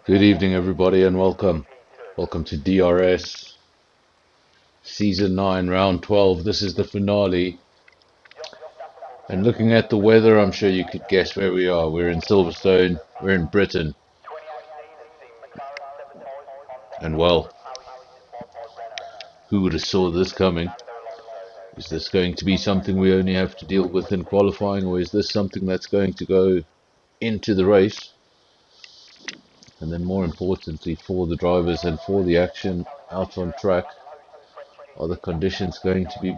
Good evening, everybody, and welcome. Welcome to DRS Season 9, Round 12. This is the finale. And looking at the weather, I'm sure you could guess where we are. We're in Silverstone. We're in Britain. And well, who would have saw this coming? Is this going to be something we only have to deal with in qualifying, or is this something that's going to go into the race? And then more importantly, for the drivers and for the action out on track, are the conditions going to be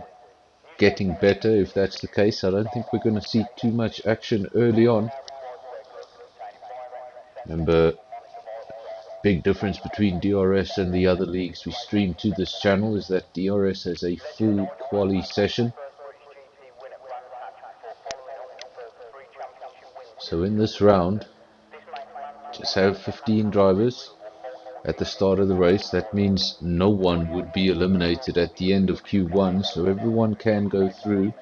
getting better? If that's the case, I don't think we're going to see too much action early on. Remember, big difference between DRS and the other leagues we stream to this channel is that DRS has a full quali session. So in this round, just have 15 drivers at the start of the race. That means no one would be eliminated at the end of Q1, so everyone can go through.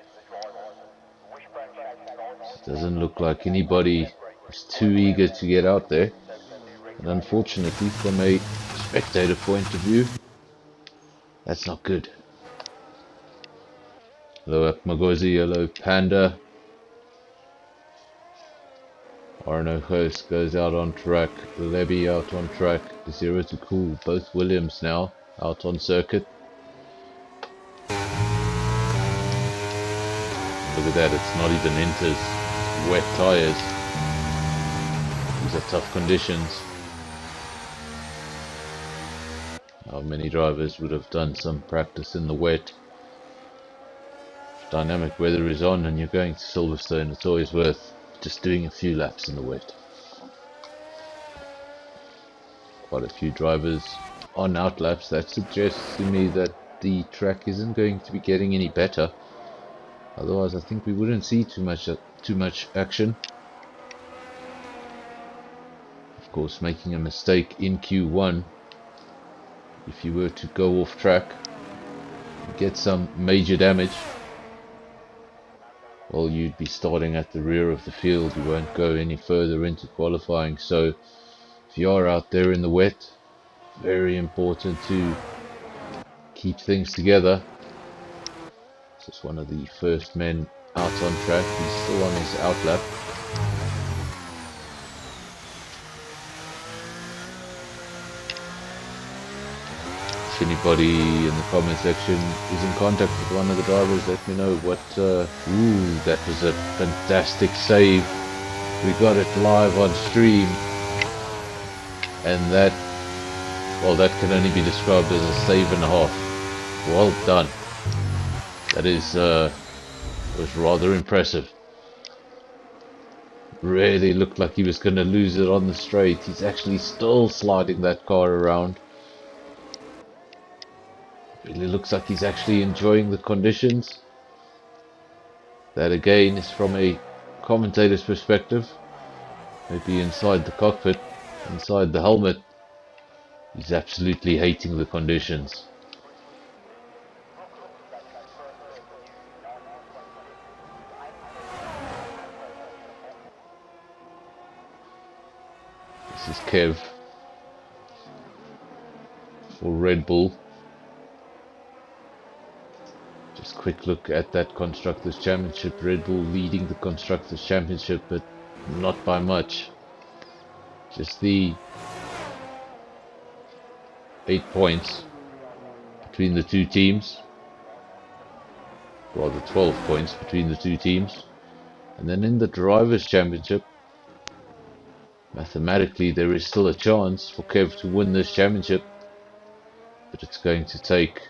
It doesn't look like anybody is too eager to get out there. And unfortunately, from a spectator point of view, that's not good. Hello Akmagozi, hello Panda. Arno Host goes out on track, Levy out on track, Zero to Cool, both Williams now out on circuit. Look at that, it's not even Inter's wet tyres. These are tough conditions. How many drivers would have done some practice in the wet? If dynamic weather is on and you're going to Silverstone, it's always worth just doing a few laps in the wet. Quite a few drivers on out laps. That suggests to me that the track isn't going to be getting any better. Otherwise, I think we wouldn't see too much action. Of course, making a mistake in Q1, if you were to go off track, get some major damage, well, you'd be starting at the rear of the field. You won't go any further into qualifying. So if you are out there in the wet, very important to keep things together. This is one of the first men out on track. He's still on his out lap. If anybody in the comment section is in contact with one of the drivers, let me know what. Ooh, that was a fantastic save. We got it live on stream, and that, well, that can only be described as a save and a half. Well done. That is was rather impressive. Really looked like he was going to lose it on the straight. He's actually still sliding that car around. Really looks like he's actually enjoying the conditions. That again is from a commentator's perspective. Maybe inside the cockpit, inside the helmet, he's absolutely hating the conditions. This is Kev for Red Bull. Just a quick look at that Constructors' Championship. Red Bull leading the Constructors' Championship, but not by much. Just the 8 points between the two teams. Rather 12 points between the two teams. And then in the Drivers' Championship, mathematically there is still a chance for Kev to win this championship, but it's going to take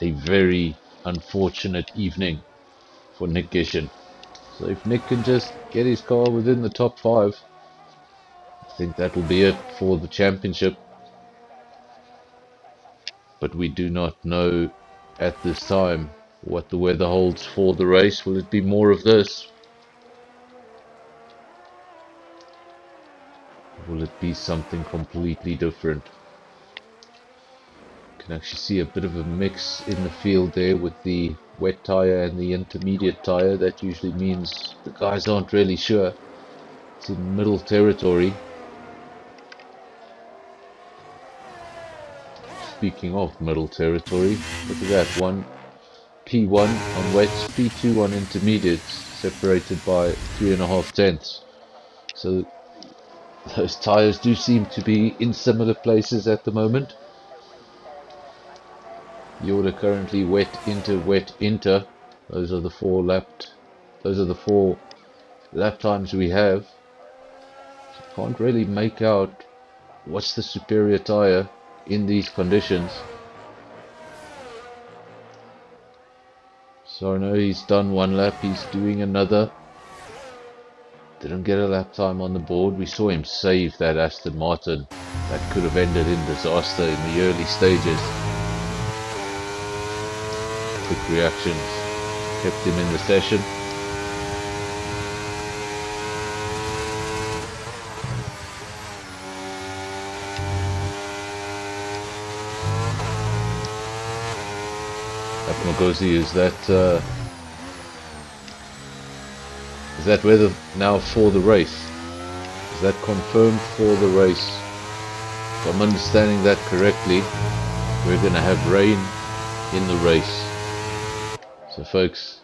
a very unfortunate evening for Nick Gishin. So if Nick can just get his car within the top 5, I think that will be it for the championship. But we do not know at this time what the weather holds for the race. Will it be more of this? Will it be something completely different? You can actually see a bit of a mix in the field there with the wet tire and the intermediate tire. That usually means the guys aren't really sure. It's in middle territory. Speaking of middle territory, look at that, P1 on wets, P2 on intermediates, separated by 3.5 tenths. So those tyres do seem to be in similar places at the moment. The order currently wet, inter. Those are the four lap times we have. So can't really make out what's the superior tyre in these conditions. So I know he's done one lap, he's doing another. Didn't get a lap time on the board. We saw him save that Aston Martin. That could have ended in disaster in the early stages. Quick reactions kept him in the session. Magosi, is that weather now for the race? Is that confirmed for the race? If I'm understanding that correctly, we're going to have rain in the race. So folks,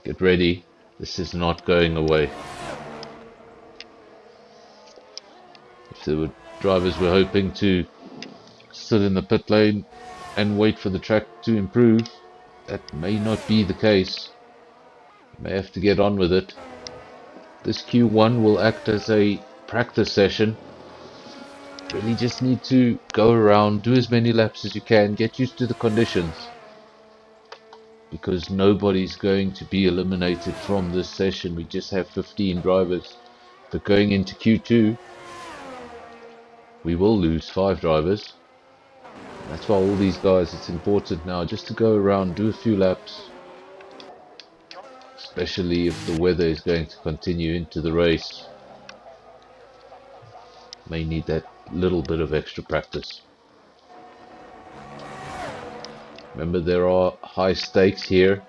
get ready. This is not going away. If the drivers were hoping to sit in the pit lane and wait for the track to improve, that may not be the case. You may have to get on with it. This Q1 will act as a practice session. Really just need to go around, do as many laps as you can, get used to the conditions, because nobody's going to be eliminated from this session. We just have 15 drivers, but going into Q2 we will lose 5 drivers. That's why all these guys, it's important now just to go around, do a few laps, especially if the weather is going to continue into the race. May need that little bit of extra practice. Remember, there are high stakes here.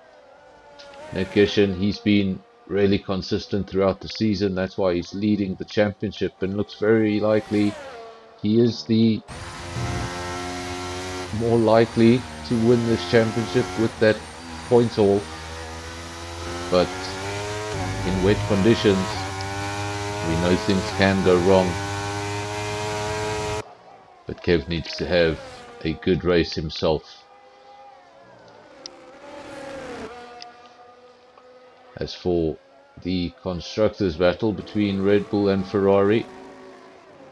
Nick Gishin, he's been really consistent throughout the season. That's why he's leading the championship and looks very likely. He is the more likely to win this championship with that points haul. But in wet conditions, we know things can go wrong. But Kev needs to have a good race himself. As for the constructors' battle between Red Bull and Ferrari,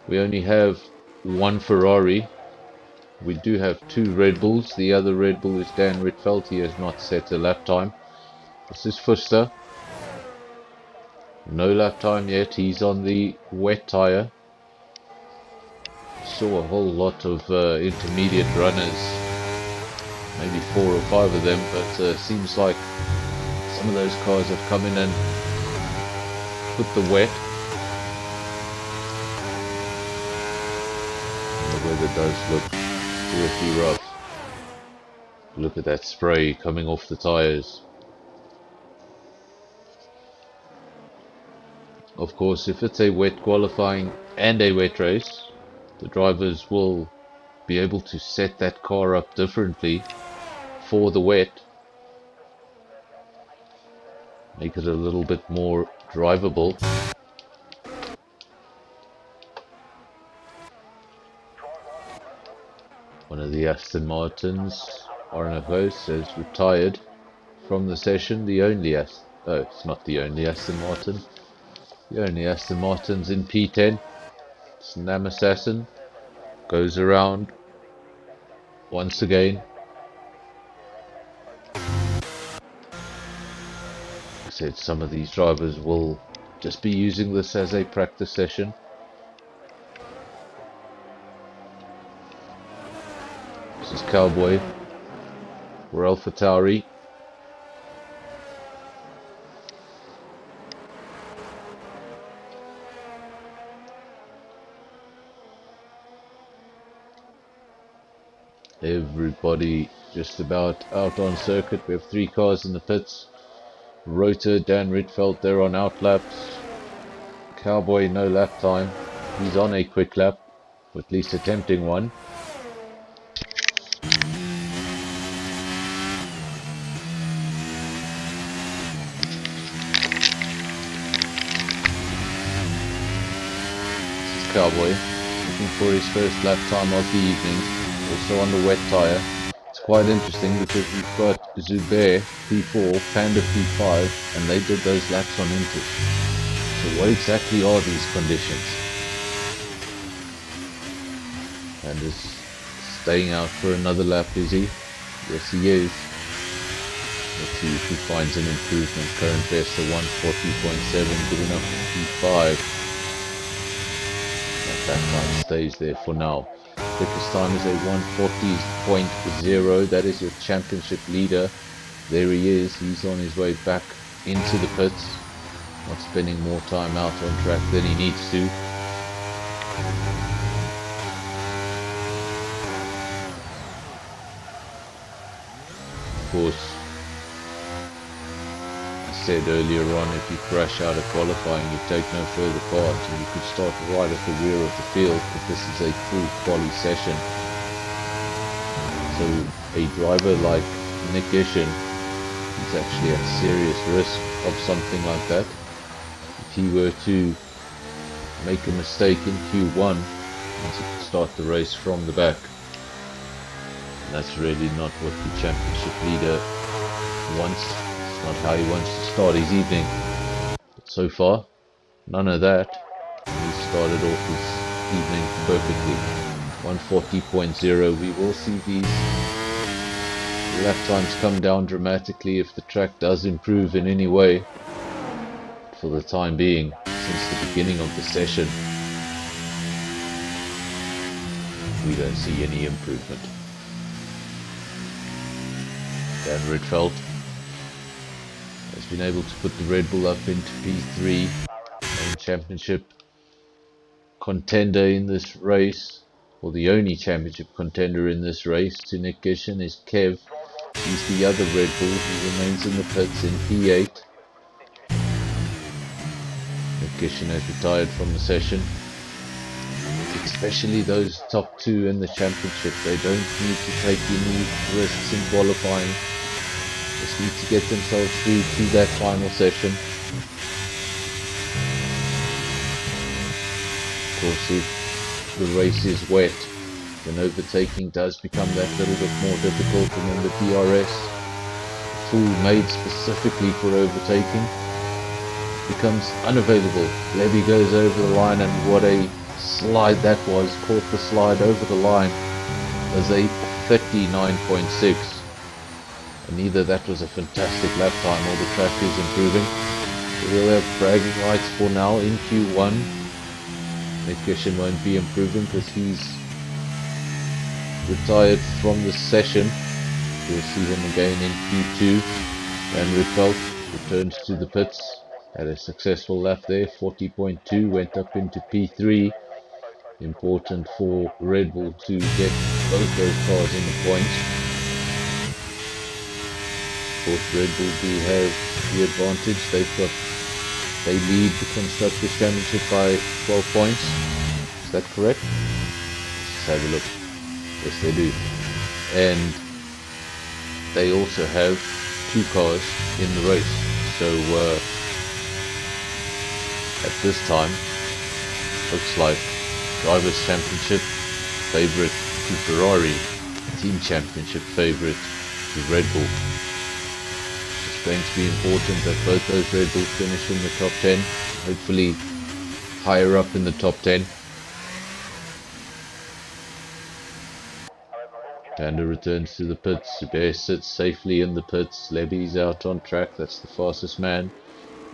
we only have one Ferrari. We do have 2 Red Bulls. The other Red Bull is Dan Rietveld. He has not set a lap time. This is Fuster. No lap time yet. He's on the wet tyre. Saw a whole lot of intermediate runners. Maybe 4 or 5 of them. But seems like some of those cars have come in and put the wet. And the weather does look pretty rough. Look at that spray coming off the tyres. Of course, if it's a wet qualifying and a wet race, the drivers will be able to set that car up differently for the wet. Make it a little bit more drivable. One of the Aston Martins, Arnavos, has retired from the session. It's not the only Aston Martin. The only Aston Martin's in P10. It's Nam Assassin. Goes around once again. Like I said, some of these drivers will just be using this as a practice session. This is Cowboy or AlphaTauri. Everybody just about out on circuit. We have 3 cars in the pits. Rota, Dan Rietveld, they're on out laps. Cowboy, no lap time. He's on a quick lap, or at least attempting one. This is Cowboy, looking for his first lap time of the evening, also on the wet tyre. It's quite interesting because we've got Zubair P4, Panda P5, and they did those laps on Inter. So what exactly are these conditions? And is staying out for another lap, is he? Yes, he is. Let's see if he finds an improvement. Current best of 140.7, good enough for P5. That time stays there for now. Quickest time is a 140.0. That is your championship leader. There he is. He's on his way back into the pits. Not spending more time out on track than he needs to. Of course, I said earlier on, if you crash out of qualifying, you take no further part, and you could start right at the rear of the field, but this is a full quali session. So a driver like Nick Ishin is actually at serious risk of something like that. If he were to make a mistake in Q1, he could start the race from the back. And that's really not what the championship leader wants. It's not how he wants to start his evening. But so far, none of that. He started off his evening perfectly. 140.0. We will see these lap times come down dramatically if the track does improve in any way. But for the time being, since the beginning of the session, we don't see any improvement. Dan Rietveld has been able to put the Red Bull up into P3, and championship contender in this race, or the only championship contender in this race to Nick Gishin is Kev. He's the other Red Bull who remains in the pits in P8. Nick Gishin has retired from the session. Especially those top two in the championship, they don't need to take any risks in qualifying. Just need to get themselves through to that final session. Of course, if the race is wet, then overtaking does become that little bit more difficult, and then the DRS, a tool made specifically for overtaking, becomes unavailable. Levy goes over the line, and what a slide that was. Caught the slide over the line as a 39.6, and either that was a fantastic lap time or the track is improving. So we'll have bragging rights for now in Q1. Nick Gishin won't be improving because he's retired from the session. We'll see him again in Q2. And Rietveld returns to the pits. Had a successful lap there, 40.2, went up into P3. Important for Red Bull to get both those cars in the points. Of course, Red Bull do have the advantage. They lead the Constructors' Championship by 12 points. Is that correct? Let's have a look. Yes, they do. And they also have two cars in the race. So at this time, looks like Drivers' Championship favourite to Ferrari, Team Championship favourite to Red Bull. It's going to be important that both those Red Bulls finish in the top 10, hopefully higher up in the top 10. Panda returns to the pits. Zubair sits safely in the pits. Levy's out on track. That's the fastest man.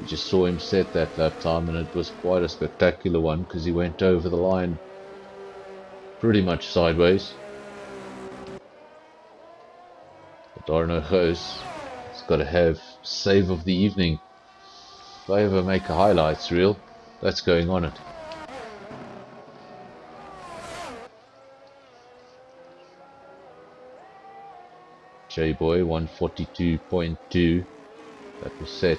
We just saw him set that lap time, and it was quite a spectacular one because he went over the line pretty much sideways. But Arno Goes has got to have save of the evening. If I ever make a highlights reel, that's going on it. J-Boy 142.2, that was set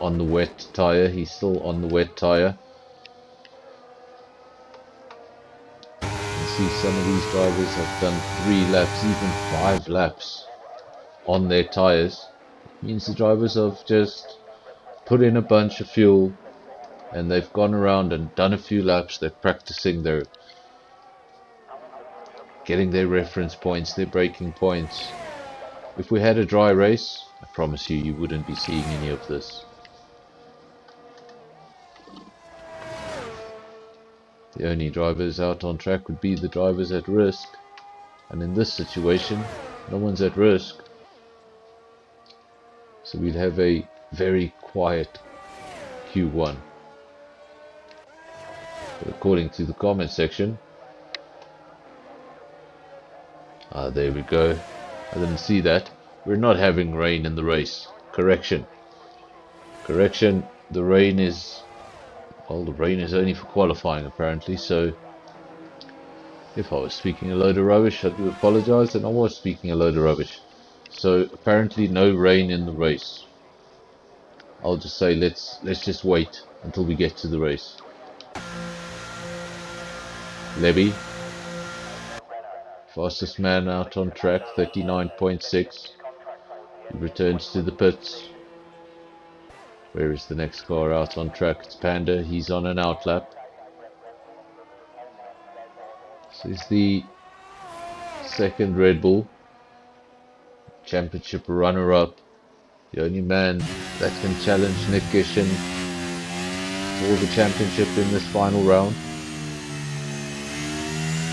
on the wet tire. He's still on the wet tire. You can see some of these drivers have done 3 laps, even 5 laps on their tires. It means the drivers have just put in a bunch of fuel and they've gone around and done a few laps. They're practicing, they're getting their reference points, their braking points. If we had a dry race, I promise you wouldn't be seeing any of this. The only drivers out on track would be the drivers at risk, and in this situation no one's at risk, so we'd have a very quiet Q1. But according to the comment section, there we go, I didn't see that. We're not having rain in the race. Correction, the rain is, well, the rain is only for qualifying apparently, so if I was speaking a load of rubbish, I do apologize, and I was speaking a load of rubbish. So apparently no rain in the race. I'll just say let's just wait until we get to the race. Levy, fastest man out on track, 39.6. He returns to the pits. Where is the next car out on track? It's Panda. He's on an outlap. This is the second Red Bull Championship runner-up. The only man that can challenge Nick Gishin for the championship in this final round.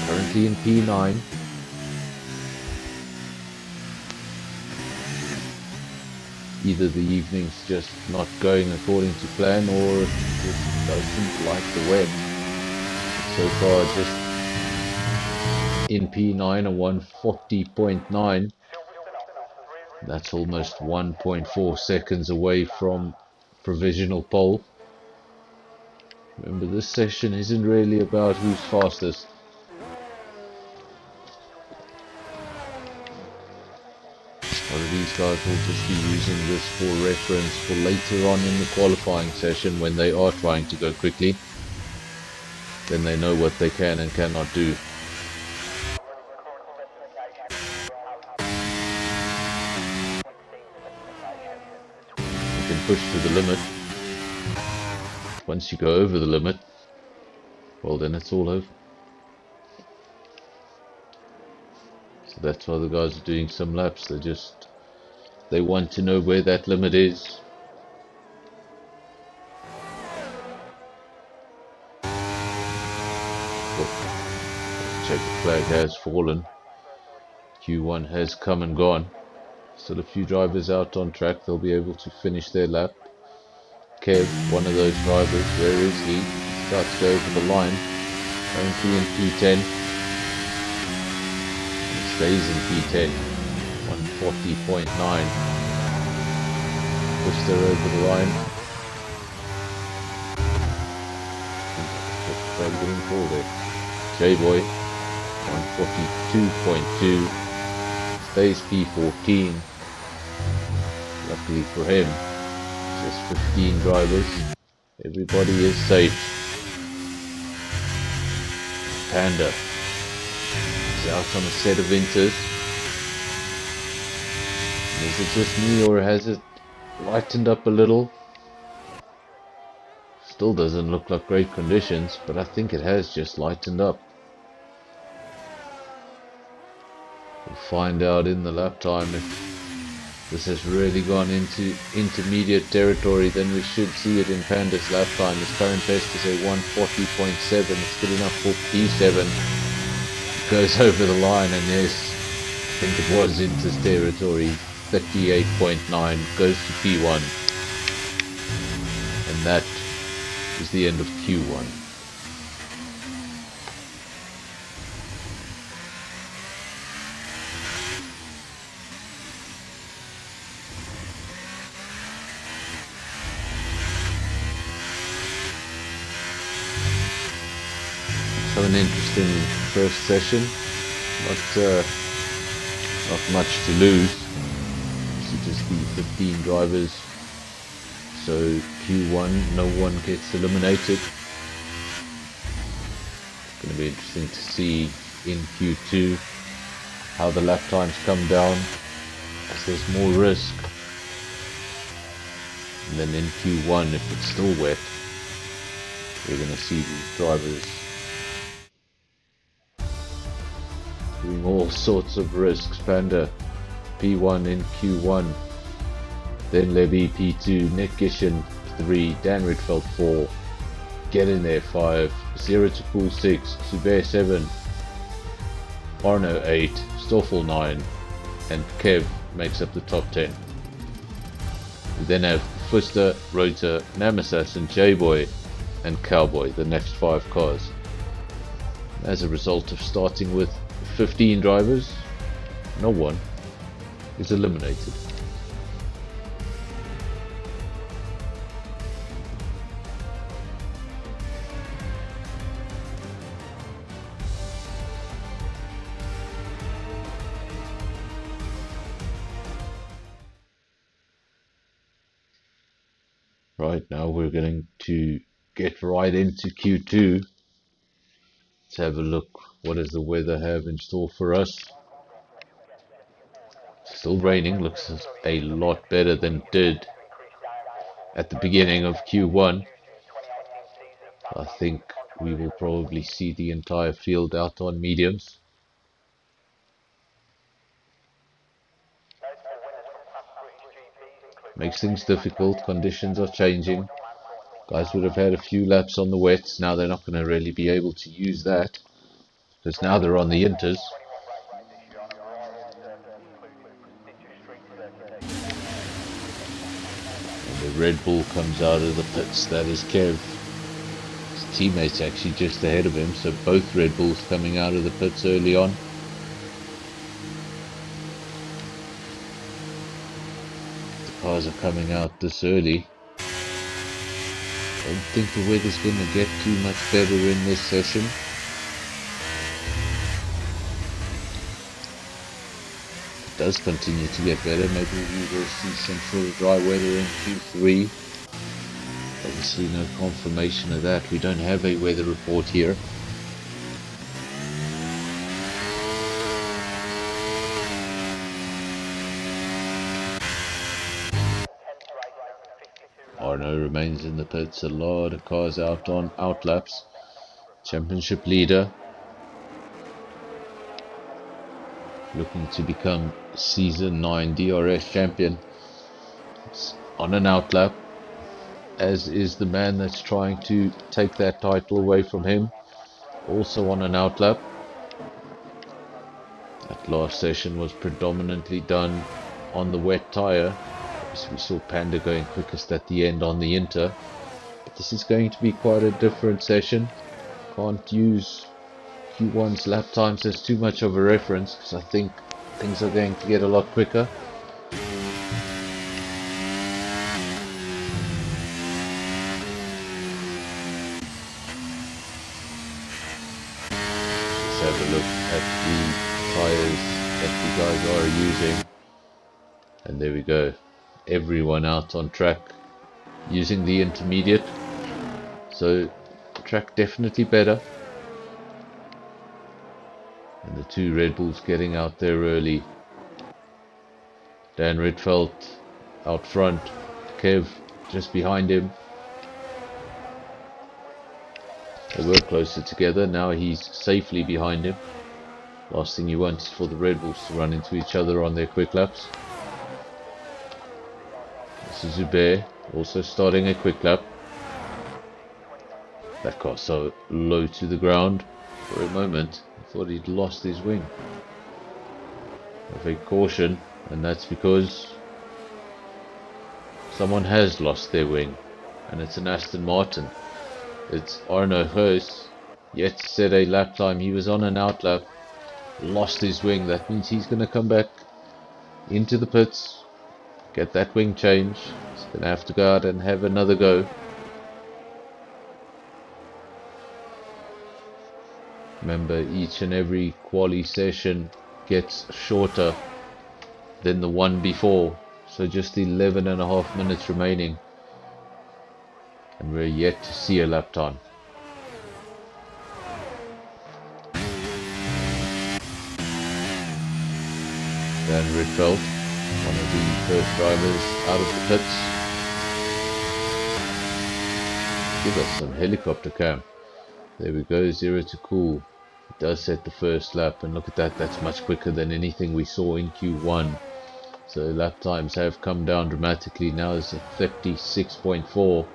Currently in P9. Either the evening's just not going according to plan, or it just doesn't like the wet. So far just in P9 a 140.9. That's almost 1.4 seconds away from provisional pole. Remember, this session isn't really about who's fastest. A lot of these guys will just be using this for reference for later on in the qualifying session when they are trying to go quickly. Then they know what they can and cannot do. You can push to the limit. Once you go over the limit, well, then it's all over. So that's why the guys are doing some laps. They want to know where that limit is. Check, the flag has fallen. Q1 has come and gone. Still a few drivers out on track. They'll be able to finish their lap. Kev, one of those drivers, where is he? He starts to go over the line. Currently in P10. He stays in P10. 140.9. Pushed her over the line. Getting forward. J-Boy, 142.2. Stays P14. Luckily for him, just 15 drivers. Everybody is safe. Panda is out on a set of Inters. Is it just me, or has it lightened up a little? Still doesn't look like great conditions, but I think it has just lightened up. We'll find out in the lap time if this has really gone into intermediate territory. Then we should see it in Panda's lap time. His current best is a 140.7. It's good enough for P7. It goes over the line, and yes, I think it was into territory. 38.9 goes to P1, and that is the end of Q1. So an interesting first session, not much to lose. Should just be 15 drivers So Q1, no one gets eliminated. It's going to be interesting to see in Q2 how the lap times come down, as there's more risk. And then in Q1, if it's still wet, we're going to see these drivers doing all sorts of risks. Panda P1 in Q1, then Levy P2, Nick Gishin 3, Dan Rietveld 4, Get in there 5, 0 to Pool 6, Subir 7, Arno 8, Stoffel 9, and Kev makes up the top 10. We then have Fuster, Rota, Namassassin, J-Boy and Cowboy, the next 5 cars. As a result of starting with 15 drivers, no one is eliminated. Right, now we're going to get right into Q2. Let's have a look. What does the weather have in store for us? Still raining, looks a lot better than it did at the beginning of Q1. I think we will probably see the entire field out on mediums. Makes things difficult, conditions are changing. Guys would have had a few laps on the wets, now they're not going to really be able to use that, because now they're on the inters. And the Red Bull comes out of the pits, that is Kev. His teammate's actually just ahead of him, so both Red Bulls coming out of the pits early on. Cars are coming out this early. I don't think the weather's going to get too much better in this session. If it does continue to get better, maybe we will see some sort of dry weather in Q3. Obviously no confirmation of that. We don't have a weather report here. Arno remains in the pits, a lot of cars out on outlaps. Championship leader, looking to become season 9 DRS champion. It's on an outlap, as is the man that's trying to take that title away from him, also on an outlap. That last session was predominantly done on the wet tyre. We saw Panda going quickest at the end on the Inter, but this is going to be quite a different session. Can't use Q1's lap times as too much of a reference, because I think things are going to get a lot quicker. Let's have a look at the tyres that the guys are using, and there we go. Everyone out on track using the intermediate, so the track definitely better, and the 2 Red Bulls getting out there early. Dan Rietveld out front, Kev just behind him. They were closer together, now he's safely behind him. Last thing you want is for the Red Bulls to run into each other on their quick laps. This is Zubair, also starting a quick lap. That car so low to the ground. For a moment, I thought he'd lost his wing. Have a caution, and that's because someone has lost their wing, and it's an Aston Martin. It's Arno Hoos, yet set a lap time. He was on an outlap, lost his wing. That means he's going to come back into the pits, get that wing change. He's going to have to go out and have another go. Remember, each and every quali session gets shorter than the one before, so just 11.5 minutes remaining. and we're yet to see a lap time. Dan Rietveld, one of the first drivers out of the pits. Give us some helicopter cam. There we go, 0 to cool. It does set the first lap, and look at that, that's much quicker than anything we saw in Q1. So lap times have come down dramatically. Now it's a 36.4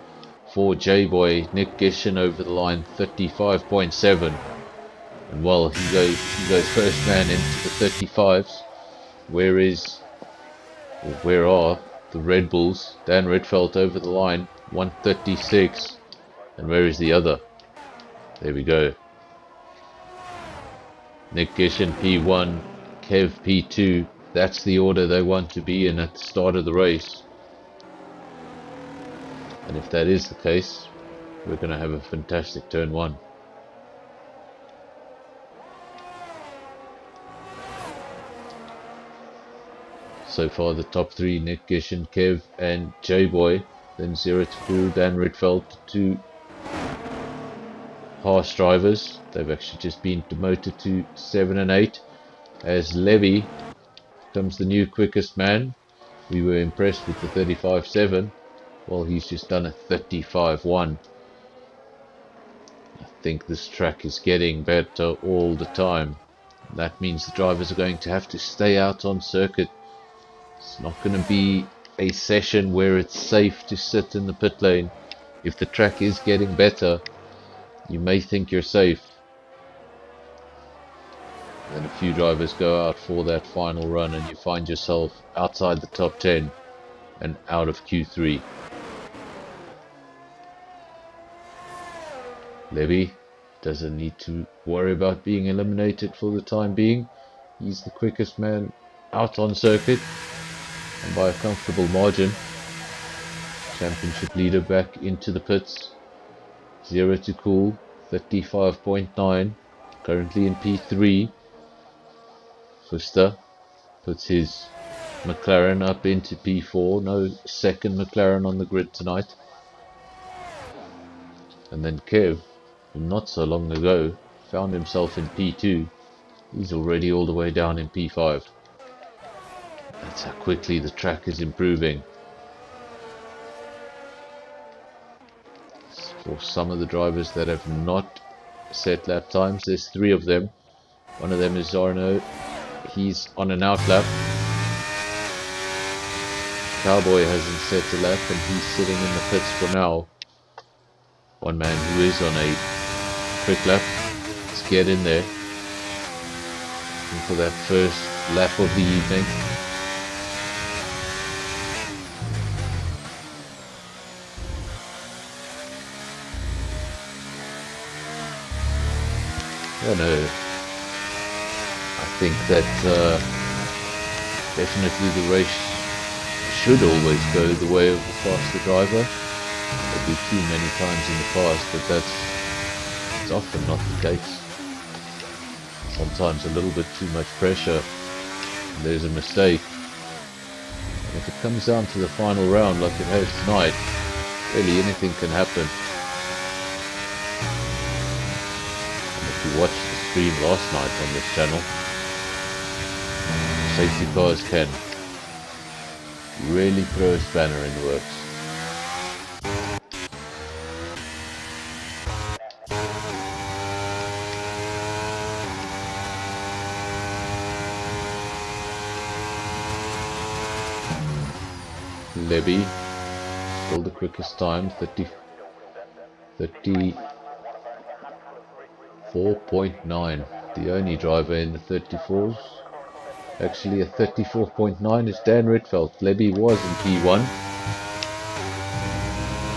for J-Boy. Nick Gishin over the line, 35.7. And well, he goes first man into the 35s. Where are the Red Bulls? Dan Rietveld over the line, 136. And where is the other? There we go. Nick Gishin P1, Kev P2. That's the order they want to be in at the start of the race. And if that is the case, we're going to have a fantastic turn 1. So far the top 3, Nick Gishin, Kev and J-Boy. Then 0 to cool, Dan Rietveld, 2 Haas drivers. They've actually just been demoted to 7 and 8. As Levy comes the new quickest man. We were impressed with the 35.7. Well, he's just done a 35.1. I think this track is getting better all the time. That means the drivers are going to have to stay out on circuit. It's not going to be a session where it's safe to sit in the pit lane. If the track is getting better, you may think you're safe. Then a few drivers go out for that final run and you find yourself outside the top 10 and out of Q3. Levy doesn't need to worry about being eliminated for the time being. He's the quickest man out on circuit, and by a comfortable margin. Championship leader back into the pits. 0 to cool, 35.9. Currently in P3. Fuster puts his McLaren up into P4. No second McLaren on the grid tonight. And then Kev, who not so long ago found himself in P2. He's already all the way down in P5. That's how quickly the track is improving. For some of the drivers that have not set lap times, there's 3 of them. One of them is Zarno. He's on an out lap. Cowboy hasn't set a lap and he's sitting in the pits for now. One man who is on a quick lap. Let's get in there. And for that first lap of the evening. I know. I think that definitely the race should always go the way of the faster driver. Like we've seen many times in the past, but it's often not the case. Sometimes a little bit too much pressure, and there's a mistake. And if it comes down to the final round like it has tonight, really anything can happen. If you watched the stream last night on this channel, safety cars can really throw a spanner in the works. Levy, still the quickest time, 34.9. The only driver in the 34s. Actually a 34.9 is Dan Rietveld. Levy was in P1.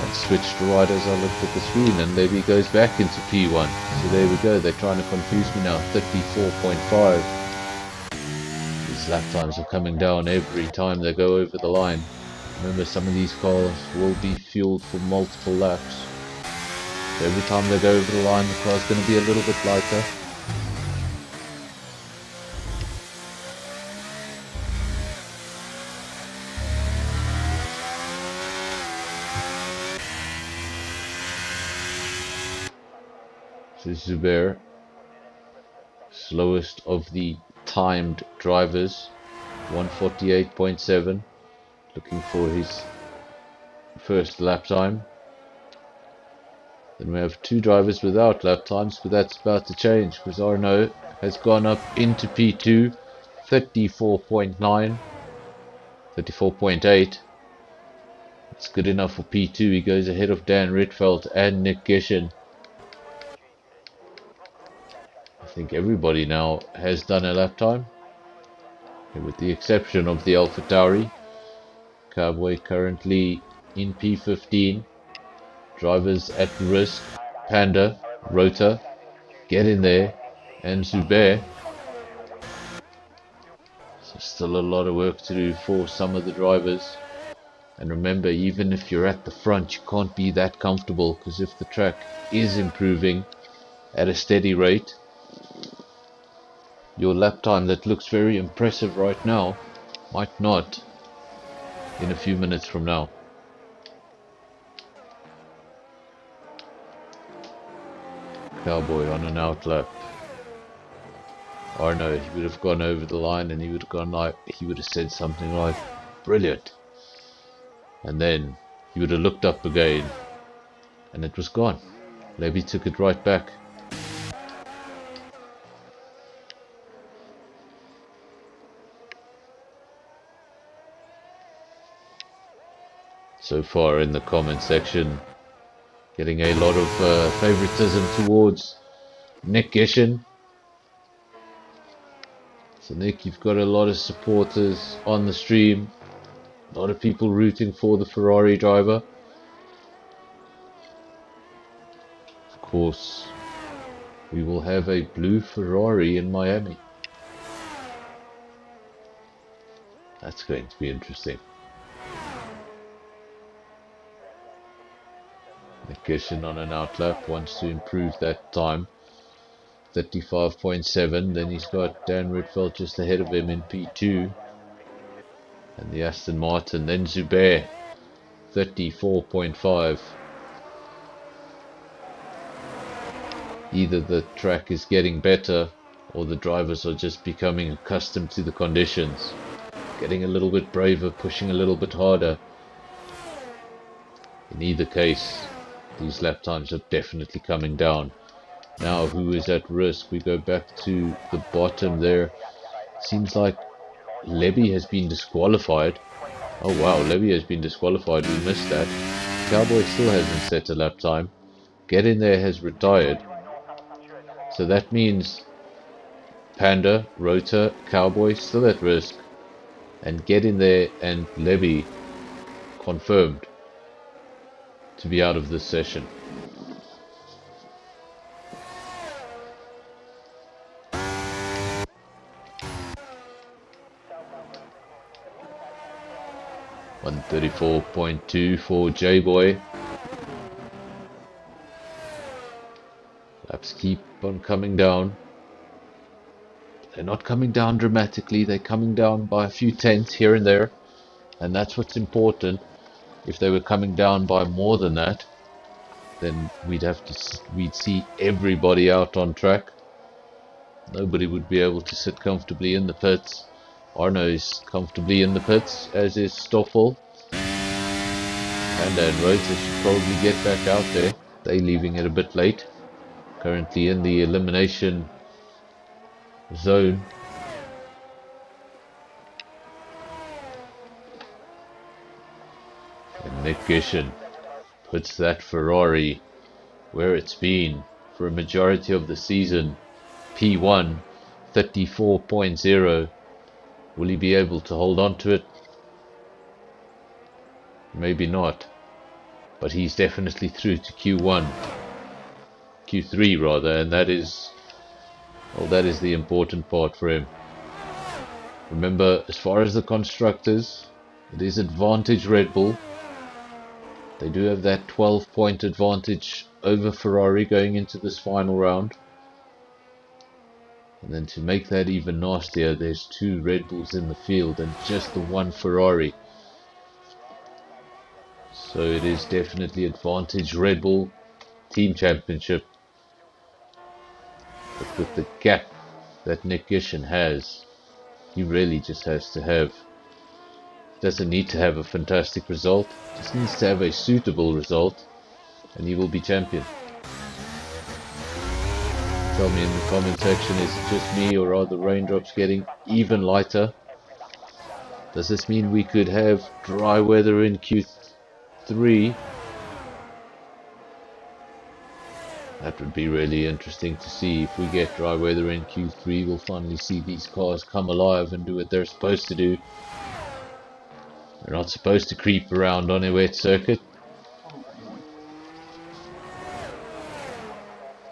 And switched to right as I looked at the screen, and Levy goes back into P1. So there we go, they're trying to confuse me now. 34.5. These lap times are coming down every time they go over the line. Remember, some of these cars will be fueled for multiple laps. So every time they go over the line, the car's going to be a little bit lighter. to Zubair, slowest of the timed drivers, 148.7, looking for his first lap time. Then we have two drivers without lap times, but that's about to change because Arno has gone up into P2, 34.9, 34.8. It's good enough for P2. He goes ahead of Dan Ritfeld and Nick Gishin. I think everybody now has done a lap time, with the exception of the Alpha Tauri. Cowboy currently in P15. Drivers at risk: Panda, Rota, get in there, and Zubair. So still a lot of work to do for some of the drivers. And remember, even if you're at the front, you can't be that comfortable, because if the track is improving at a steady rate, your lap time that looks very impressive right now might not in a few minutes from now. Cowboy on an outlap. Arno, he would have gone over the line and he would have said something like, "Brilliant." And then he would have looked up again and it was gone. Levy took it right back. So far in the comment section, getting a lot of favoritism towards Nick Gishin. So Nick, you've got a lot of supporters on the stream, a lot of people rooting for the Ferrari driver. Of course, we will have a blue Ferrari in Miami. That's going to be interesting. Nick Gishin on an outlap wants to improve that time. 35.7. Then he's got Dan Ritfeld just ahead of him in P2. And the Aston Martin. Then Zubair, 34.5. Either the track is getting better or the drivers are just becoming accustomed to the conditions. Getting a little bit braver, pushing a little bit harder. In either case, these lap times are definitely coming down. Now, who is at risk? We go back to the bottom there. Seems like Levy has been disqualified. Oh wow, Levy has been disqualified. We missed that. Cowboy still hasn't set a lap time. Get in there has retired. So that means Panda, Rota, Cowboy still at risk. And Get in there and Levy confirmed to be out of this session. $134.2 for J-Boy. Laps keep on coming down. They're not coming down dramatically, they're coming down by a few tenths here and there. And that's what's important. If they were coming down by more than that, then we'd see everybody out on track. Nobody would be able to sit comfortably in the pits. Arno is comfortably in the pits, as is Stoffel. And Rota should probably get back out there. They're leaving it a bit late. Currently in the elimination zone. And Nick Gishin puts that Ferrari where it's been for a majority of the season. P1, 34.0. Will he be able to hold on to it? Maybe not. But he's definitely through to Q1. Q3 rather, and that is the important part for him. Remember, as far as the constructors, it is advantage Red Bull. They do have that 12-point advantage over Ferrari going into this final round. And then to make that even nastier, there's two Red Bulls in the field and just the one Ferrari. So it is definitely advantage Red Bull. Team championship But with the gap that Nick Gishin has, he really just has to have, doesn't need to have a fantastic result, just needs to have a suitable result, and he will be champion. Tell me in the comment section, is it just me, or are the raindrops getting even lighter? Does this mean we could have dry weather in Q3? That would be really interesting to see. If we get dry weather in Q3, we'll finally see these cars come alive and do what they're supposed to do. They're not supposed to creep around on a wet circuit.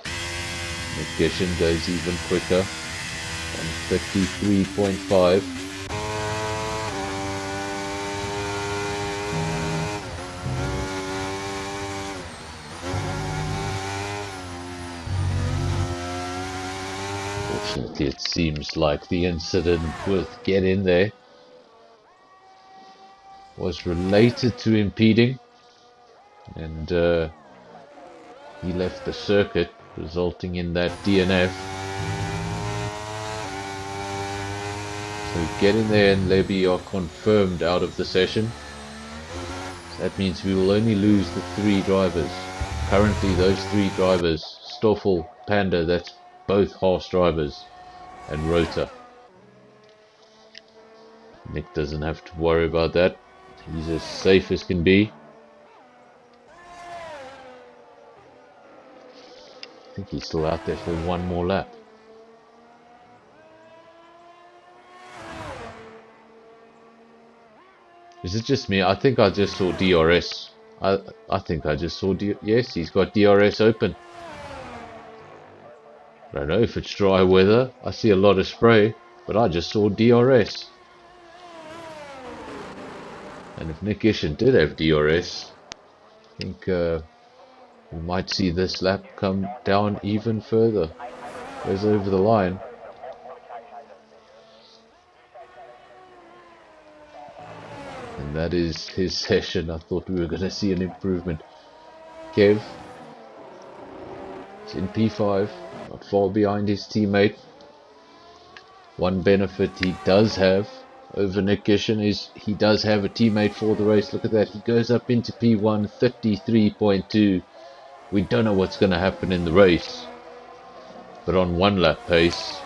Nick Gishin goes even quicker on 53.5. Fortunately, it seems like the incident with Get In There was related to impeding, and he left the circuit, resulting in that DNF. So Get In There and Levy are confirmed out of the session. So that means we will only lose the 3 drivers. Currently those 3 drivers, Stoffel, Panda, that's both Haas drivers, and Rota. Nick doesn't have to worry about that. He's as safe as can be. I think he's still out there for one more lap. Is it just me? I think I just saw DRS. I think I just saw yes, he's got DRS open. I don't know if it's dry weather. I see a lot of spray, but I just saw DRS. And if Nick Gishin did have DRS, I think we might see this lap come down even further. Goes over the line. And that is his session. I thought we were going to see an improvement. Kev is in P5, not far behind his teammate. One benefit he does have over Nick Gishin is he does have a teammate for the race. Look at that. He goes up into P1, 33.2. We don't know what's going to happen in the race. But on one lap pace,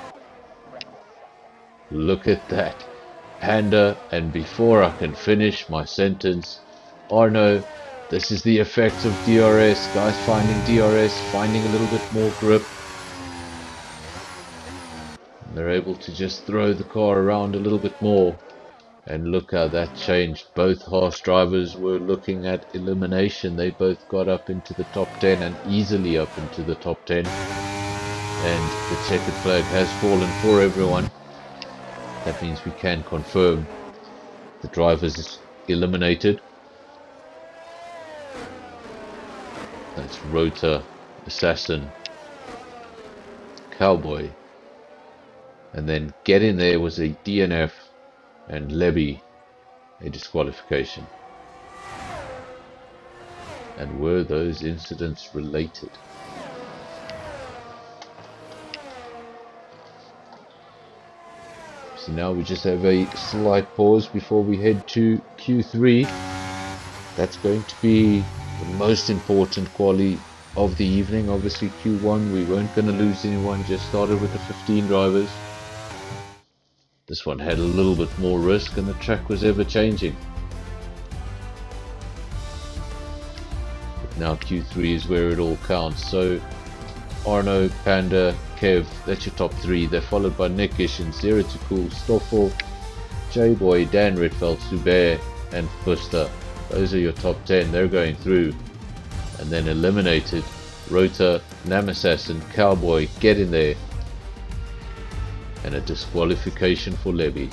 look at that. Panda, and before I can finish my sentence, Arno, this is the effect of DRS. Guys finding DRS, finding a little bit more grip. And they're able to just throw the car around a little bit more. And look how that changed. Both Haas drivers were looking at elimination. They both got up into the top 10 and easily up into the top 10. And the checkered flag has fallen for everyone. That means we can confirm the drivers is eliminated. That's Rota, Assassin, Cowboy. And then Get In There was a DNF, and Levy a disqualification. And were those incidents related? So now we just have a slight pause before we head to Q3. That's going to be the most important quali of the evening. Obviously Q1 we weren't going to lose anyone, just started with the 15 drivers. This one had a little bit more risk and the track was ever changing. But now Q3 is where it all counts. So Arno, Panda, Kev, that's your top 3. They're followed by Nick Gishin, Zero to Cool, Stoffel, J-Boy, Dan Ritfeld, Subert, and Fuster. Those are your top 10. They're going through. And then eliminated, Rota, Nam Assassin, Cowboy, Get In There, and a disqualification for Levy.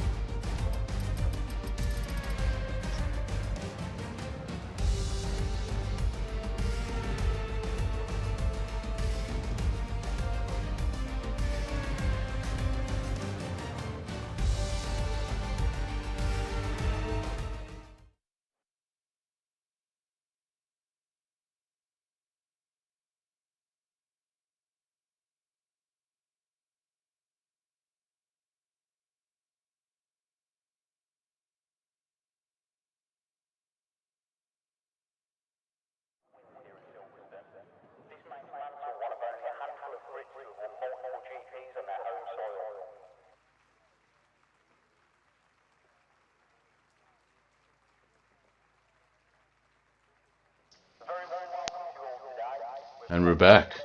And we're back.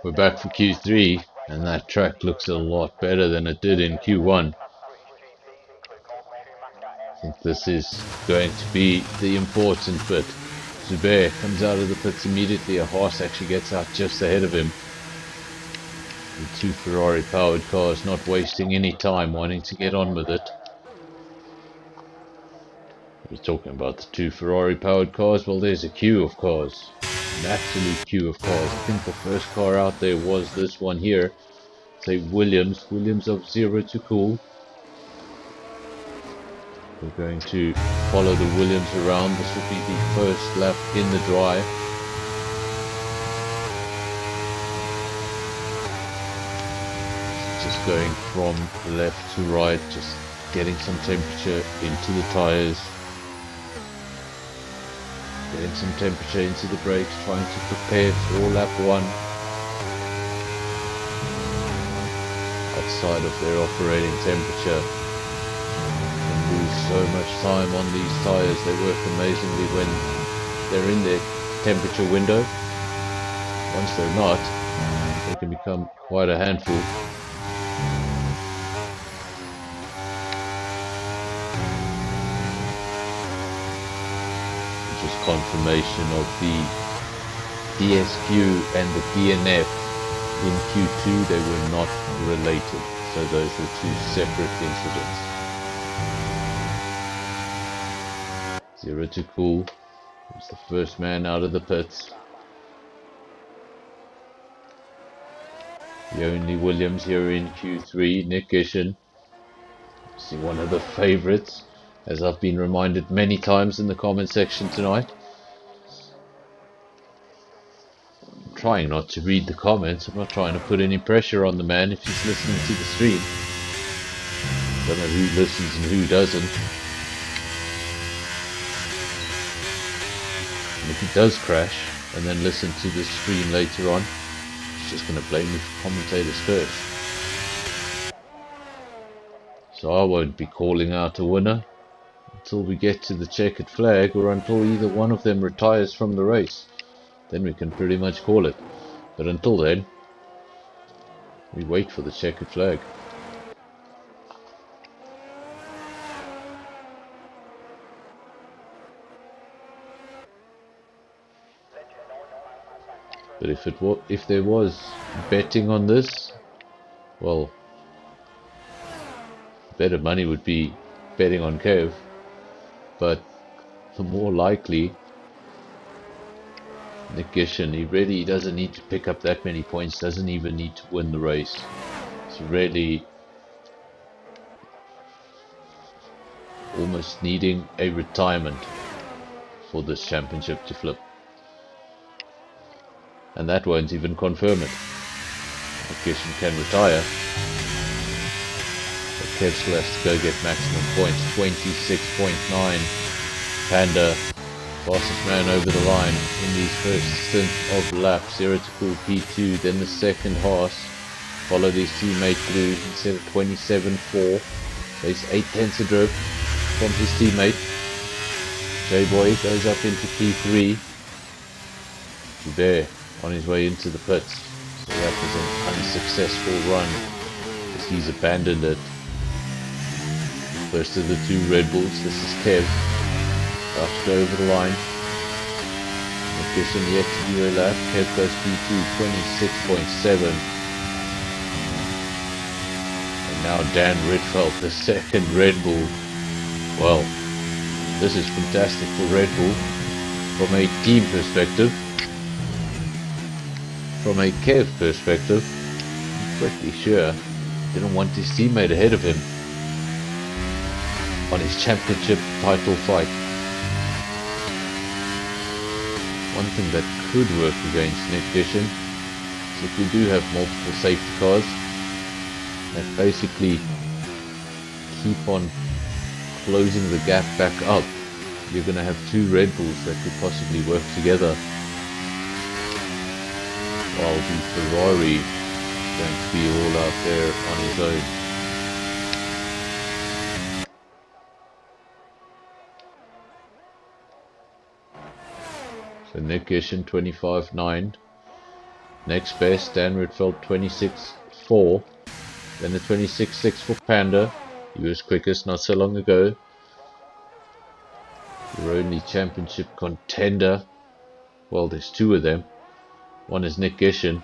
We're back for Q3, and that track looks a lot better than it did in Q1. I think this is going to be the important bit. Zubair comes out of the pits immediately. A Haas actually gets out just ahead of him. The two Ferrari powered cars not wasting any time, wanting to get on with it. We're talking about the two Ferrari powered cars. Well, there's a queue of cars. An absolute queue of cars. I think the first car out there was this one here. Say Williams of Zero to Cool. We're going to follow the Williams around. This will be the first lap in the dry. Just going from left to right, just getting some temperature into the tires. Getting some temperature into the brakes, trying to prepare for lap 1. Outside of their operating temperature. They lose so much time on these tires. They work amazingly when they're in their temperature window. Once they're not, they can become quite a handful. Confirmation of the DSQ and the DNF in Q2, they were not related, so those were two separate incidents. Zero to Cool was the first man out of the pits. The only Williams here in Q3, Nick Gishen, obviously one of the favourites, as I've been reminded many times in the comment section tonight. Trying not to read the comments. I'm not trying to put any pressure on the man if he's listening to the stream. Don't know who listens and who doesn't. And if he does crash and then listen to the stream later on, he's just going to blame me for commentators first. So I won't be calling out a winner until we get to the checkered flag, or until either one of them retires from the race. Then we can pretty much call it. But until then, we wait for the checkered flag. But if there was betting on this, well, better money would be betting on Kev. But the more likely, Nick Gishen, he really doesn't need to pick up that many points, doesn't even need to win the race. It's really almost needing a retirement for this championship to flip. And that won't even confirm it. Nick Gishen can retire, but Kev still has to go get maximum points. 26.9. Panda, fastest man over the line in these first stint of laps. Zero to Cool P2, then the second Haas followed his teammate Blue. He set a 27.4, so he's 8/10 a drove from his teammate. J-Boy goes up into P3. There, on his way into the pits. So that was an unsuccessful run, as he's abandoned it. First of the two Red Bulls, this is Kev. About to go over the line. Gishen yet to do a lap. Kev goes P2, 26.7. And now Dan Ridfeld, the second Red Bull. Well, this is fantastic for Red Bull from a team perspective. From a Kev perspective, I'm pretty sure he didn't want his teammate ahead of him on his championship title fight. One thing that could work against Nick Gishen is if we do have multiple safety cars that basically keep on closing the gap back up. You're going to have two Red Bulls that could possibly work together, while the Ferrari is going to be all out there on his own. So for Nick Gishin, 25.9. Next best, Dan Ritfeld, 26.4. Then the 26.6 for Panda. He was quickest not so long ago. Your only championship contender. Well, there's two of them. One is Nick Gishin,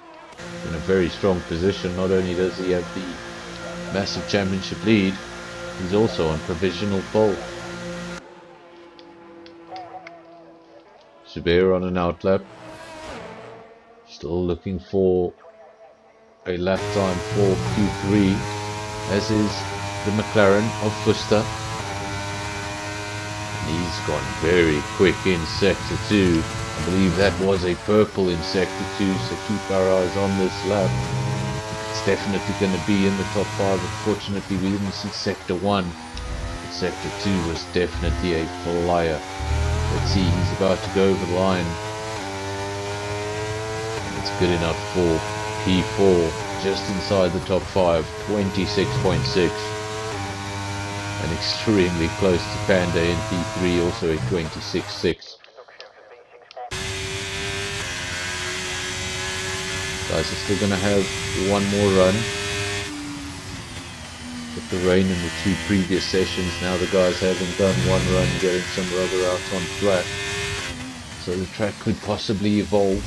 in a very strong position. Not only does he have the massive championship lead, he's also on provisional pole. Zubair on an outlap. Still looking for a lap time for Q3, as is the McLaren of Fuster. And he's gone very quick in Sector 2. I believe that was a purple in Sector 2, so keep our eyes on this lap. It's definitely going to be in the top 5. Unfortunately, we didn't see Sector 1. But Sector 2 was definitely a flyer. Let's see, he's about to go over the line. And it's good enough for P4, just inside the top 5, 26.6. And extremely close to Panda in P3, also a 26.6. Guys are still going to have one more run. With the rain in the two previous sessions, now the guys haven't done one run, getting some rubber out on track. So the track could possibly evolve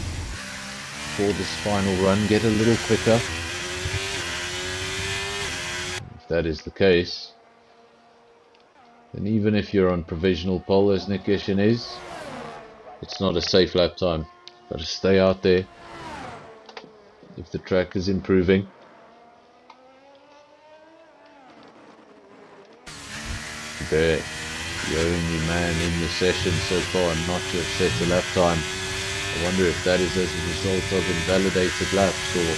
for this final run, get a little quicker. If that is the case, then even if you're on provisional pole as Nick Gishin is, it's not a safe lap time. Got to stay out there if the track is improving. There, the only man in the session so far not to have set a lap time. I wonder if that is as a result of invalidated laps or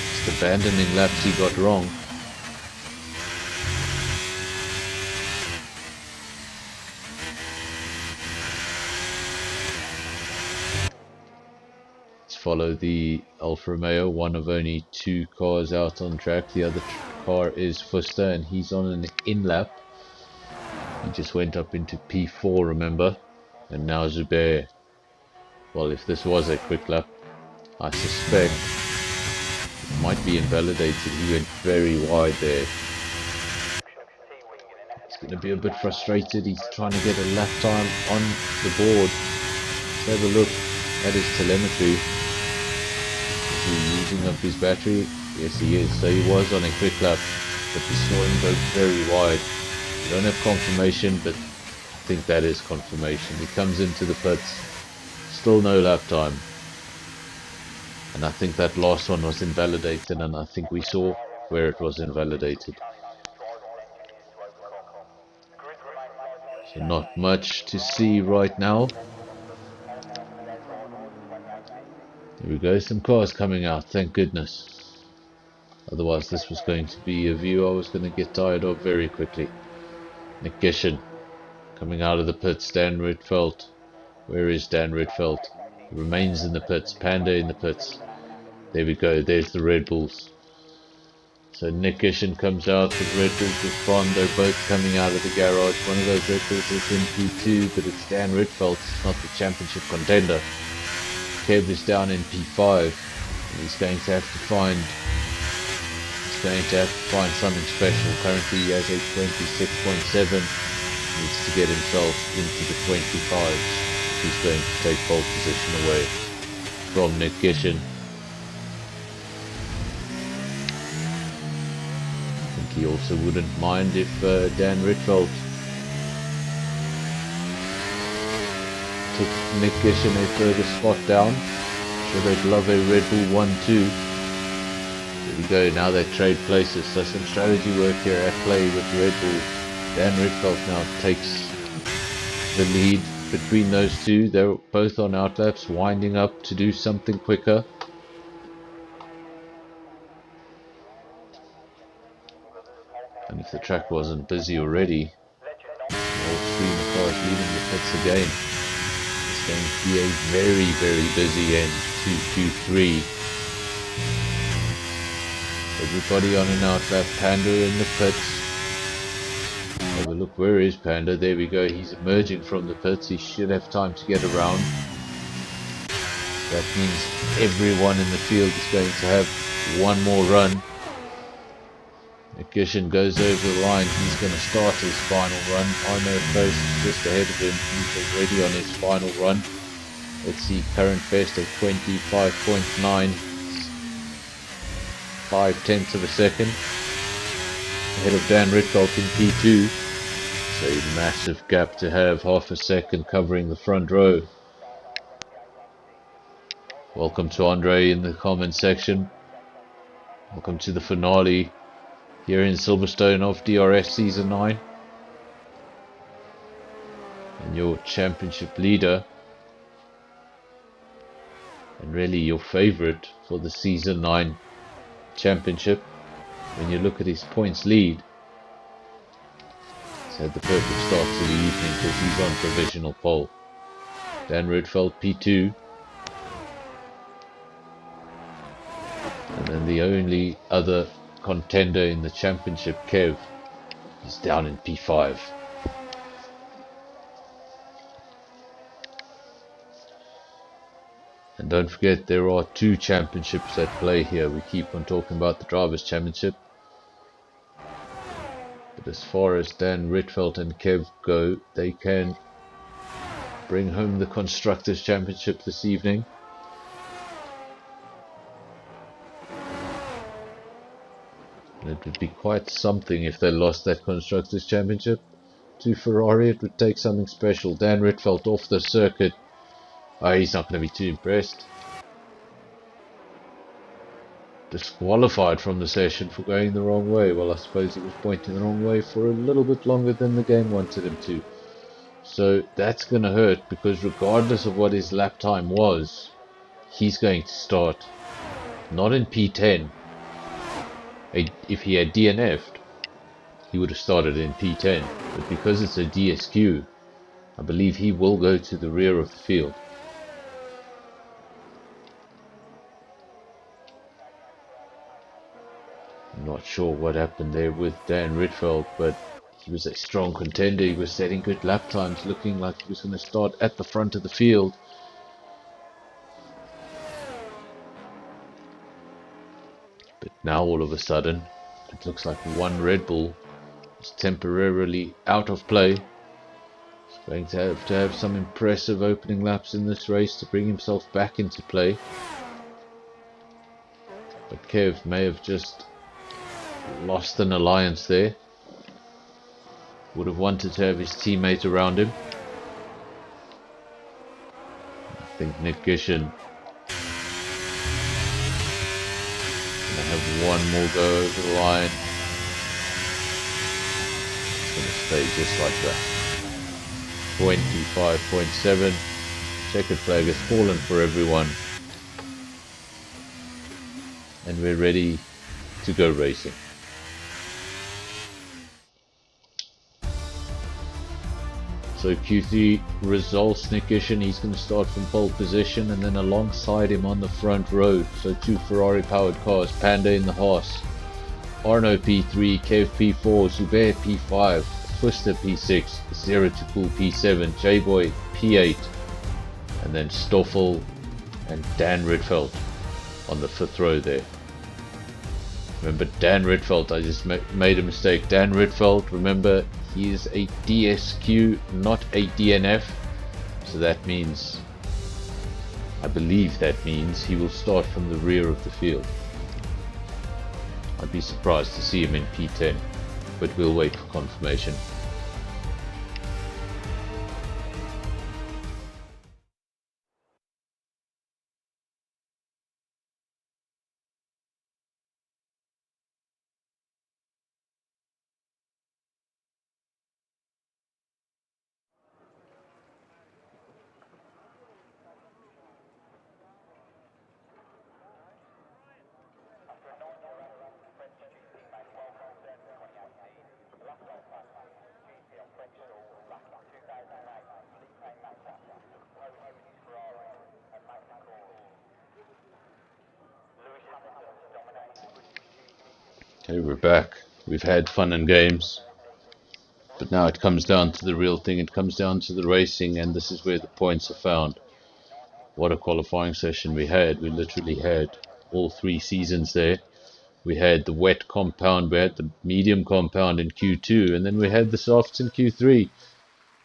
just abandoning laps he got wrong. Let's follow the Alfa Romeo, one of only two cars out on track. The other car is Fuster, and he's on an in-lap. He just went up into P4, remember? And now Zubair. Well, if this was a quick lap, I suspect it might be invalidated. He went very wide there. He's going to be a bit frustrated. He's trying to get a lap time on the board. Let's have a look at his telemetry. Is he using up his battery? Yes, he is. So he was on a quick lap, but we saw him go very wide. We don't have confirmation, but I think that is confirmation. He comes into the pits, still no lap time. And I think that last one was invalidated, and I think we saw where it was invalidated. So not much to see right now. There we go, some cars coming out, thank goodness. Otherwise this was going to be a view I was going to get tired of very quickly. Nick Gishin coming out of the pits. Dan Ritfeld. Where is Dan Ritfeld? He remains in the pits. Panda in the pits. There we go. There's the Red Bulls. So Nick Gishin comes out. The Red Bulls respond. They're both coming out of the garage. One of those Red Bulls is in P2, but it's Dan Ritfeld. It's not the championship contender. Kev is down in P5. And he's going to have to find something special. Currently he has a 26.7. Needs to get himself into the 25s. He's going to take pole position away from Nick Gishin. I think he also wouldn't mind if Dan Ritfeld took Nick Gishin a further spot down. So they'd love a Red Bull 1-2. There we go, now they trade places. So some strategy work here at play with Red Bull. Dan Ritfeld now takes the lead between those two. They're both on outlaps, winding up to do something quicker. And if the track wasn't busy already, all three of the cars leaving the pits again. It's going to be a very, very busy end to Q3. Everybody on an outlap. Panda in the pits. Have a look, where is Panda? There we go, he's emerging from the pits, he should have time to get around. That means everyone in the field is going to have one more run. Nikishin goes over the line, he's going to start his final run. Arno Face is just ahead of him, he's already on his final run. Let's see, current best of 25.9, 5/10 of a second. Ahead of Dan Ritkoff in P2. It's a massive gap to have, half a second covering the front row. Welcome to Andre in the comment section. Welcome to the finale here in Silverstone of DRS Season 9. And your championship leader, and really your favorite for the Season 9 championship. When you look at his points lead, he's had the perfect start to the evening because he's on provisional pole. Dan Rudfeld P2. And then the only other contender in the championship, Kev, is down in P5. And don't forget, there are two championships at play here. We keep on talking about the Drivers' Championship. But as far as Dan Ritfeld and Kev go, they can bring home the Constructors' Championship this evening. And it would be quite something if they lost that Constructors' Championship to Ferrari. It would take something special. Dan Ritfeld off the circuit. Oh, he's not going to be too impressed. Disqualified from the session for going the wrong way. Well, I suppose he was pointing the wrong way for a little bit longer than the game wanted him to. So that's going to hurt, because regardless of what his lap time was, he's going to start not in P10. If he had DNF'd, he would have started in P10. But because it's a DSQ, I believe he will go to the rear of the field. I'm not sure what happened there with Dan Ritfeld, but he was a strong contender. He was setting good lap times, looking like he was going to start at the front of the field. But now all of a sudden, it looks like one Red Bull is temporarily out of play. He's going to have some impressive opening laps in this race to bring himself back into play. But Kev may have just lost an alliance there. Would have wanted to have his teammate around him. I think Nick Gishin gonna have one more go over the line. It's gonna stay just like that. 25.7. Checkered flag has fallen for everyone. And we're ready to go racing. So Q3 results, Nick Gishin, he's going to start from pole position, and then alongside him on the front row, so two Ferrari powered cars, Panda in the Haas, Arno P3, Kev P4, Zubair P5, Twister P6, Zero to Cool P7, J-Boy P8, and then Stoffel and Dan Ritfeld on the fifth row there. Remember, Dan Ritfeld, I just made a mistake. Dan Ritfeld, remember, he is a DSQ, not a DNF. So that means, I believe that means he will start from the rear of the field. I'd be surprised to see him in P10, but we'll wait for confirmation. Okay, we're back. We've had fun and games. But now it comes down to the real thing. It comes down to the racing, and this is where the points are found. What a qualifying session we had. We literally had all 3 seasons there. We had the wet compound, we had the medium compound in Q2, and then we had the softs in Q3.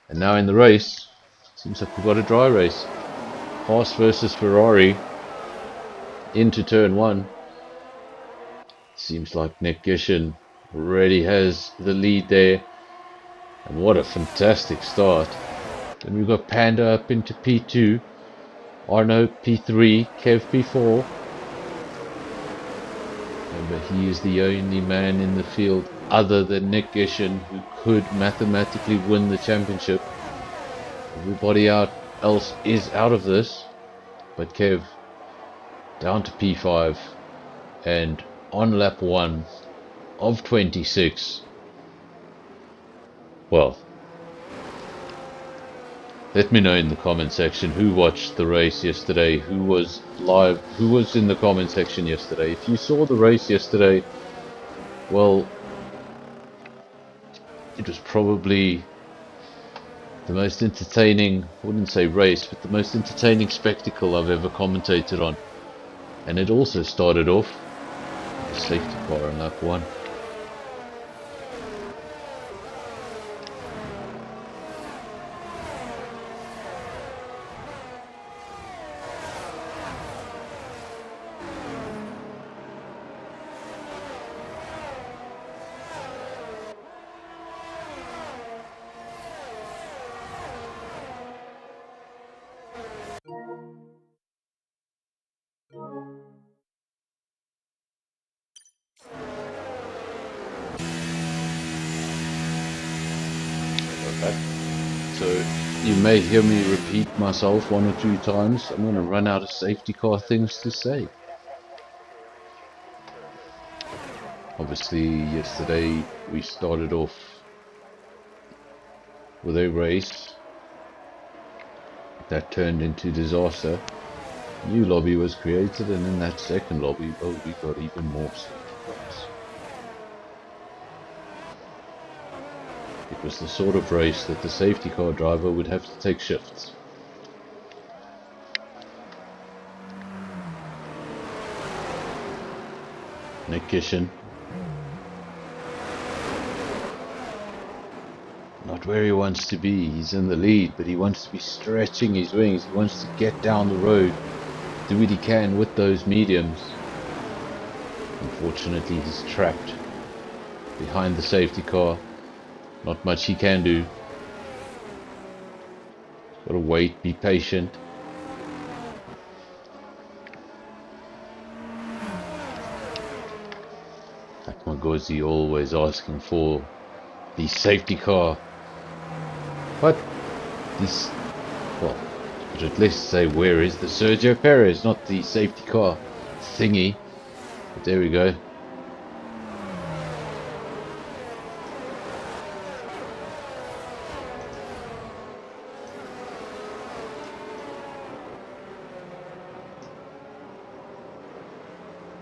And now in the race, seems like we've got a dry race. Haas versus Ferrari into turn 1. Seems like Nick Gishin already has the lead there. And what a fantastic start. Then we've got Panda up into P2, Arno P3, Kev P4. Remember, he is the only man in the field other than Nick Gishin who could mathematically win the championship. Everybody else is out of this. But Kev down to P5 and on lap 1 of 26. Well, let me know in the comment section who watched the race yesterday, who was live, who was in the comment section yesterday. If you saw the race yesterday, well, it was probably the most entertaining, I wouldn't say race, but the most entertaining spectacle I've ever commentated on. And it also started off with a safety car on lap 1. So you may hear me repeat myself 1 or 2 times. I'm going to run out of safety car things to say. Obviously yesterday we started off with a race that turned into disaster. New lobby was created, and in that second lobby, oh, we got even more safety cars. It was the sort of race that the safety car driver would have to take shifts. Nick Gishin, not where he wants to be. He's in the lead, but he wants to be stretching his wings. He wants to get down the road, do what he can with those mediums. Unfortunately, he's trapped behind the safety car. Not much he can do. Gotta wait, be patient. Akmagozi always asking for the safety car. But this, well, but at least say where is the Sergio Perez, not the safety car thingy. But there we go.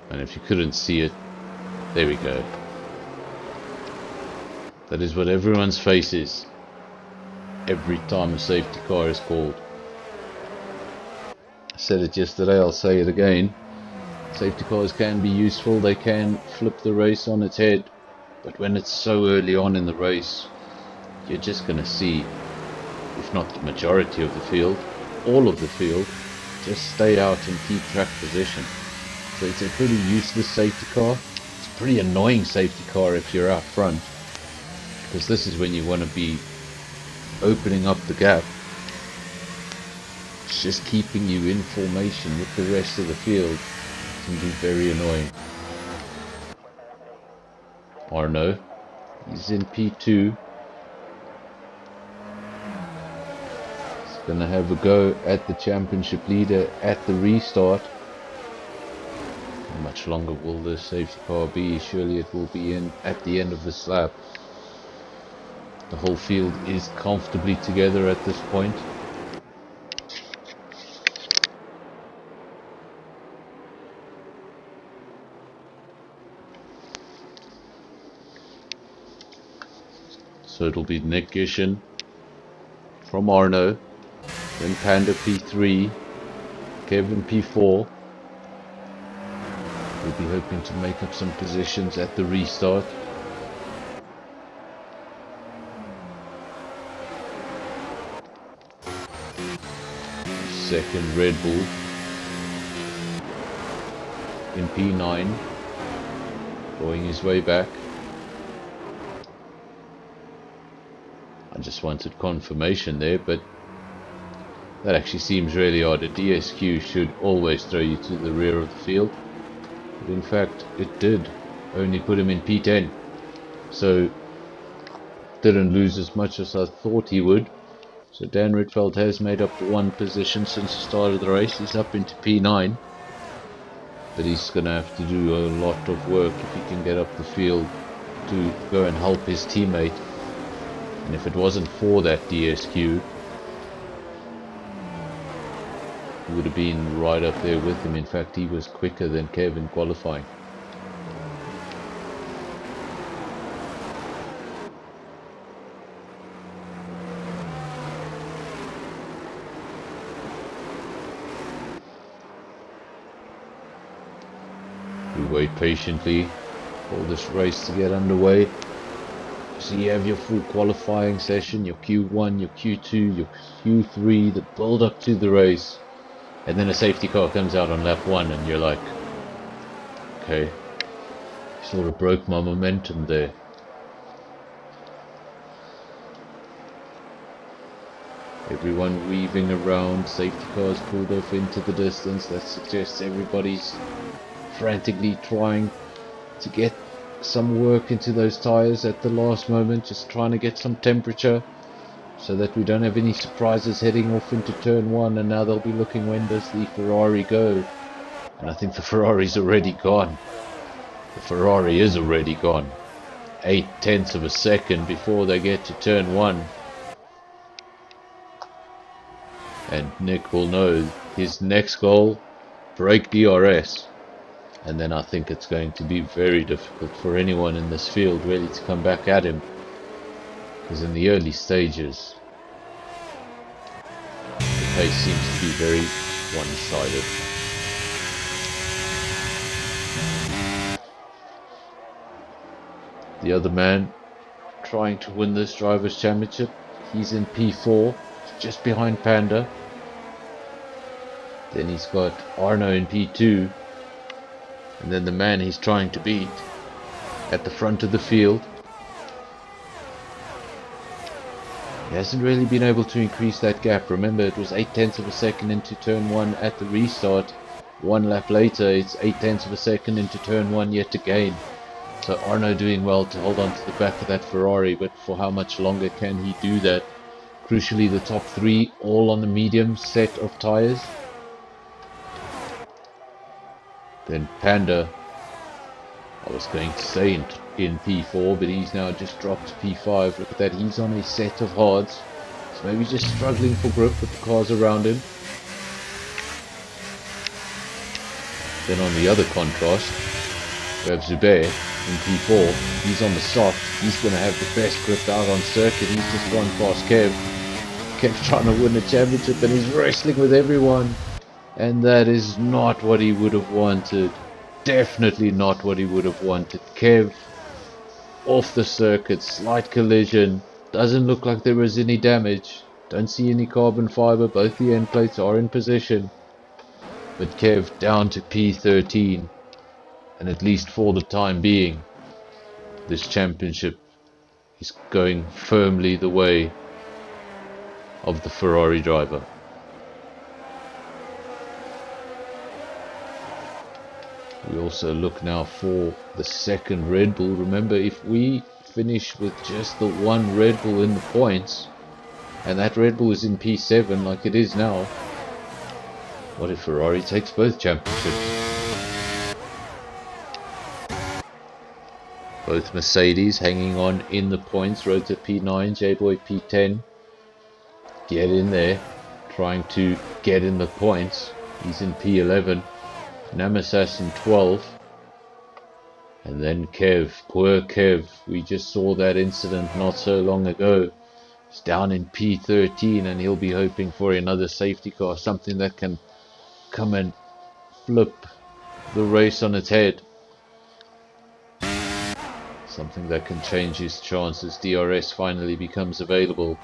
And if you couldn't see it, there we go. That is what everyone's face is every time a safety car is called. I said it yesterday, I'll say it again. Safety cars can be useful, they can flip the race on its head, but when it's so early on in the race, you're just going to see, if not the majority of the field, all of the field, just stay out and keep track position. So it's a pretty useless safety car. It's a pretty annoying safety car if you're out front, because this is when you want to be opening up the gap. It's just keeping you in formation with the rest of the field. It can be very annoying. Arno, he's in P2. He's gonna have a go at the championship leader at the restart. How much longer will this safety car be? Surely it will be in at the end of this lap. The whole field is comfortably together at this point. So it'll be Nick Gishin from Arno, then Panda P3, Kevin P4. We'll be hoping to make up some positions at the restart. Second Red Bull in P9, going his way back. I just wanted confirmation there, but that actually seems really odd. A DSQ should always throw you to the rear of the field, but in fact it did only put him in P10, so didn't lose as much as I thought he would. So Dan Rietveld has made up one position since the start of the race. He's up into P9, but he's going to have to do a lot of work if he can get up the field to go and help his teammate. And if it wasn't for that DSQ, he would have been right up there with him. In fact, he was quicker than Kev in qualifying. We wait patiently for this race to get underway. So you have your full qualifying session, your Q1, your Q2, your Q3, the build up to the race, and then a safety car comes out on lap 1 and you're like, okay, sort of broke my momentum there. Everyone weaving around, safety cars pulled off into the distance. That suggests everybody's frantically trying to get some work into those tires at the last moment, just trying to get some temperature so that we don't have any surprises heading off into turn 1. And now they'll be looking, when does the Ferrari go? And I think the Ferrari's already gone. The Ferrari is already gone. 0.8 of a second before they get to turn 1. And Nick will know his next goal, break DRS. And then I think it's going to be very difficult for anyone in this field really to come back at him. Because in the early stages, the pace seems to be very one-sided. The other man trying to win this Drivers' Championship, he's in P4, just behind Panda. Then he's got Arno in P2. And then the man he's trying to beat at the front of the field. He hasn't really been able to increase that gap. Remember, it was 0.8 of a second into turn 1 at the restart. 1 lap later, it's 0.8 of a second into turn 1 yet again. So Arno doing well to hold on to the back of that Ferrari, but for how much longer can he do that? Crucially, the top 3 all on the medium set of tyres. Then Panda, I was going to say in P4, but he's now just dropped to P5. Look at that, he's on a set of hards. So maybe just struggling for grip with the cars around him. Then on the other contrast, we have Zubair in P4. He's on the soft. He's going to have the best grip out on circuit. He's just gone past Kev. Kev's trying to win the championship and he's wrestling with everyone. And that is not what he would have wanted. Definitely not what he would have wanted. Kev off the circuit, slight collision. Doesn't look like there was any damage. Don't see any carbon fiber. Both the end plates are in position. But Kev down to P13. And at least for the time being, this championship is going firmly the way of the Ferrari driver. We also look now for the second Red Bull. Remember, if we finish with just the one Red Bull in the points, and that Red Bull is in P7 like it is now, what if Ferrari takes both championships? Both Mercedes hanging on in the points. Rota P9, J-Boy P10. Get in there, trying to get in the points. He's in P11. Namasas in 12. And then Kev, poor Kev, we just saw that incident not so long ago. He's down in P13 and he'll be hoping for another safety car, something that can come and flip the race on its head. Something that can change his chances. DRS finally becomes available.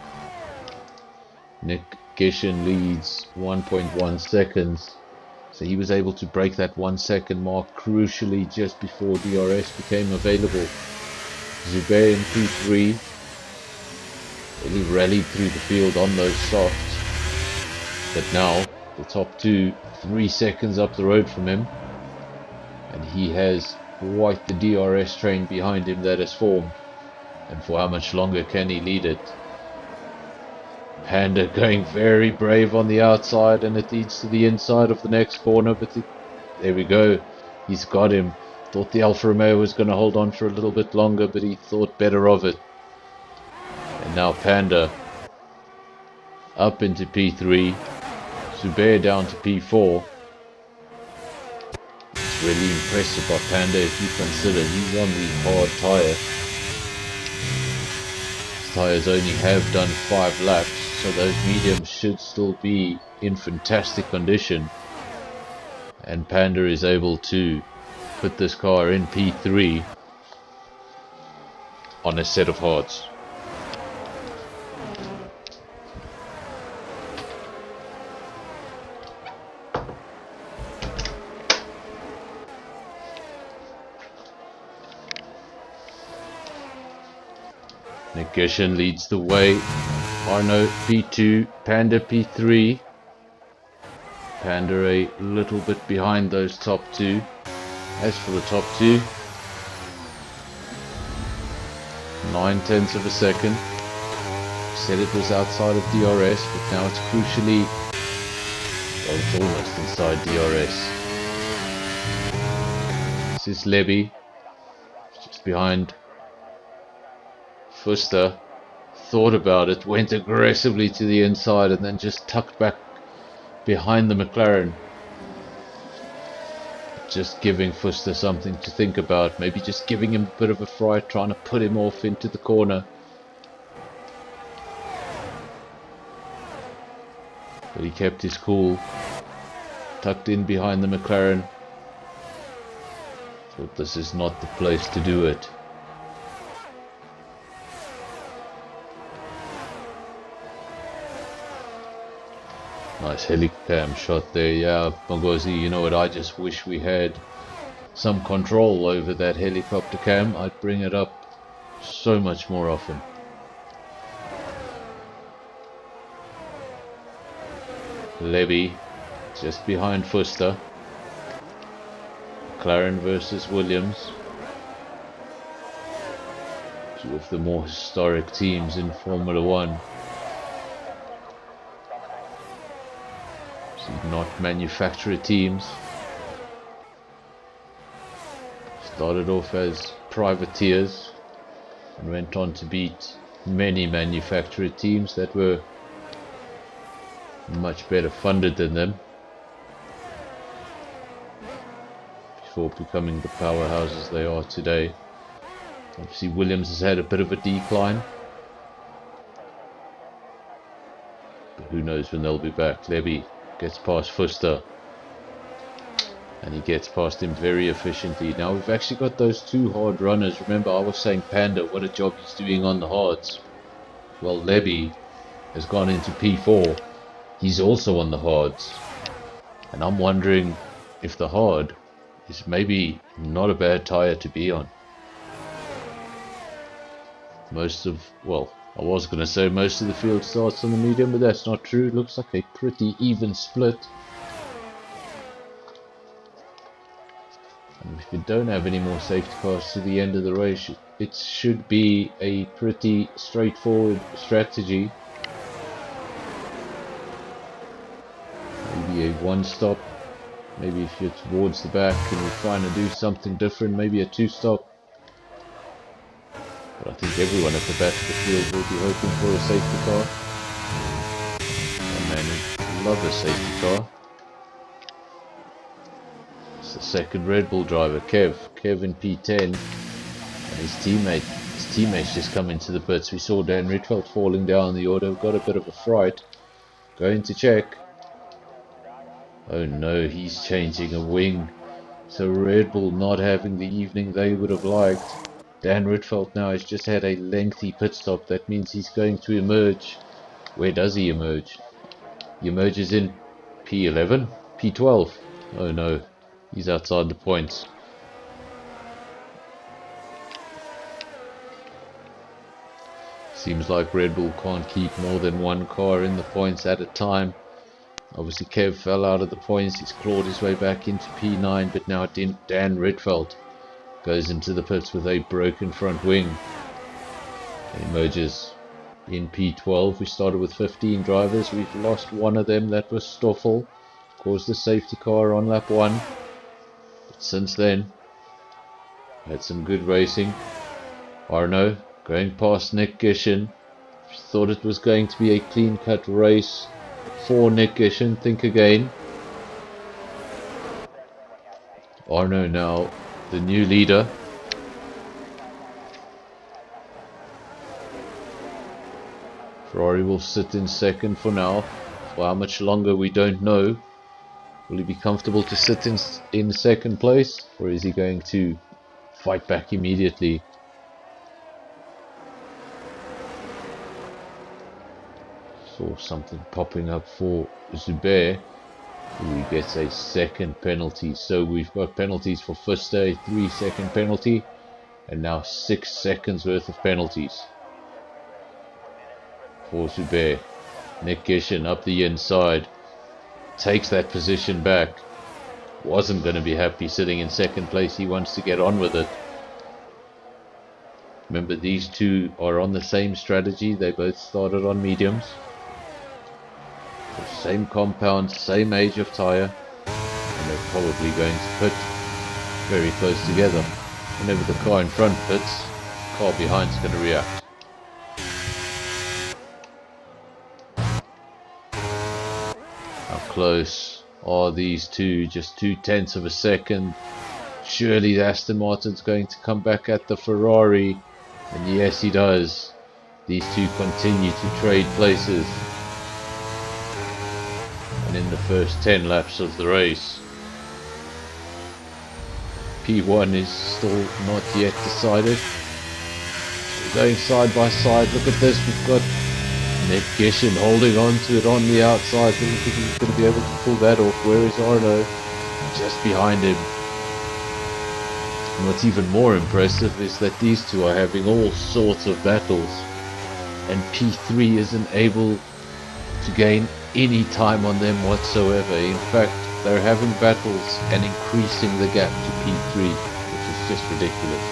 Nick Gishin leads 1.1 seconds. So he was able to break that 1 second mark crucially just before DRS became available. Zubair in P3. He rallied through the field on those softs. But now the top two 3 seconds up the road from him. And he has quite the DRS train behind him that has formed. And for how much longer can he lead it? Panda going very brave on the outside, and it leads to the inside of the next corner, but there we go. He's got him. Thought the Alfa Romeo was going to hold on for a little bit longer, but he thought better of it. And now Panda up into P3. Zubair down to P4. It's really impressive by Panda if you consider he's on the hard tyre. His tyres only have done 5 laps, so those mediums should still be in fantastic condition. And Panda is able to put this car in P3 on a set of hards. Nick Gishin leads the way. Arno P2, Panda P3. Panda a little bit behind those top two. As for the top two, 9/10 of a second. Said it was outside of DRS, but now it's crucially, well, it's almost inside DRS. This is Levy, just behind Fuster. Thought about it, went aggressively to the inside and then just tucked back behind the McLaren. Just giving Fuster something to think about, maybe just giving him a bit of a fright, trying to put him off into the corner. But he kept his cool, tucked in behind the McLaren. Thought this is not the place to do it. Nice helicam shot there. Yeah, Bongozi, you know what, I just wish we had some control over that helicopter cam. I'd bring it up so much more often. Levy just behind Fuster. McLaren versus Williams. Two of the more historic teams in Formula 1. Not manufacturer teams. Started off as privateers and went on to beat many manufacturer teams that were much better funded than them before becoming the powerhouses they are today. Obviously Williams has had a bit of a decline, but who knows when they'll be back. Levy gets past Fuster, and he gets past him very efficiently. Now we've actually got those two hard runners. Remember, I was saying Panda, what a job he's doing on the hards. Well, Levy has gone into P4. He's also on the hards, and I'm wondering if the hard is maybe not a bad tyre to be on. I was going to say most of the field starts on the medium, but that's not true. It looks like a pretty even split. And if you don't have any more safety cars to the end of the race, it should be a pretty straightforward strategy. Maybe a one stop, maybe if you're towards the back and you're trying to do something different, maybe a two stop. But I think everyone at the back of the field will be hoping for a safety car. Oh man, I love a safety car. It's the second Red Bull driver, Kev in P10, and his teammates just come into the pits. We saw Dan Rietveld falling down the auto, got a bit of a fright, going to check. Oh no, he's changing a wing. So Red Bull not having the evening they would have liked. Dan Rietveld now has just had a lengthy pit stop. That means he's going to emerge. Where does he emerge? He emerges in P11? P12? Oh no, he's outside the points. Seems like Red Bull can't keep more than one car in the points at a time. Obviously Kev fell out of the points, he's clawed his way back into P9, but now Dan Rietveld goes into the pits with a broken front wing. He emerges in P12. We started with 15 drivers, we've lost one of them, that was Stoffel, caused a safety car on lap 1. But since then, had some good racing. Arno going past Nick Gishin. Thought it was going to be a clean-cut race for Nick Gishin. Think again. Arno now the new leader. Ferrari will sit in second for now. For how much longer we don't know. Will he be comfortable to sit in second place, or is he going to fight back immediately? Saw something popping up for Zubair, who gets a second penalty. So we've got penalties for Fuster, a 3-second penalty, and now 6 seconds worth of penalties for Zubair. Nick Gishin up the inside, takes that position back. Wasn't going to be happy sitting in second place, he wants to get on with it. Remember, these two are on the same strategy, they both started on mediums. Same compound, same age of tyre, and they're probably going to pit very close together. Whenever the car in front pits, the car behind is going to react. How close are these two? Just 0.2 of a second. Surely the Aston Martin's going to come back at the Ferrari, and yes he does. These two continue to trade places. In the first 10 laps of the race, P1 is still not yet decided. We're going side by side. Look at this, we've got Nick Gishin holding on to it on the outside. I don't think he's going to be able to pull that off. Where is Arno? Just behind him. And what's even more impressive is that these two are having all sorts of battles, and P3 isn't able to gain any time on them whatsoever. In fact, they're having battles and increasing the gap to P3, which is just ridiculous.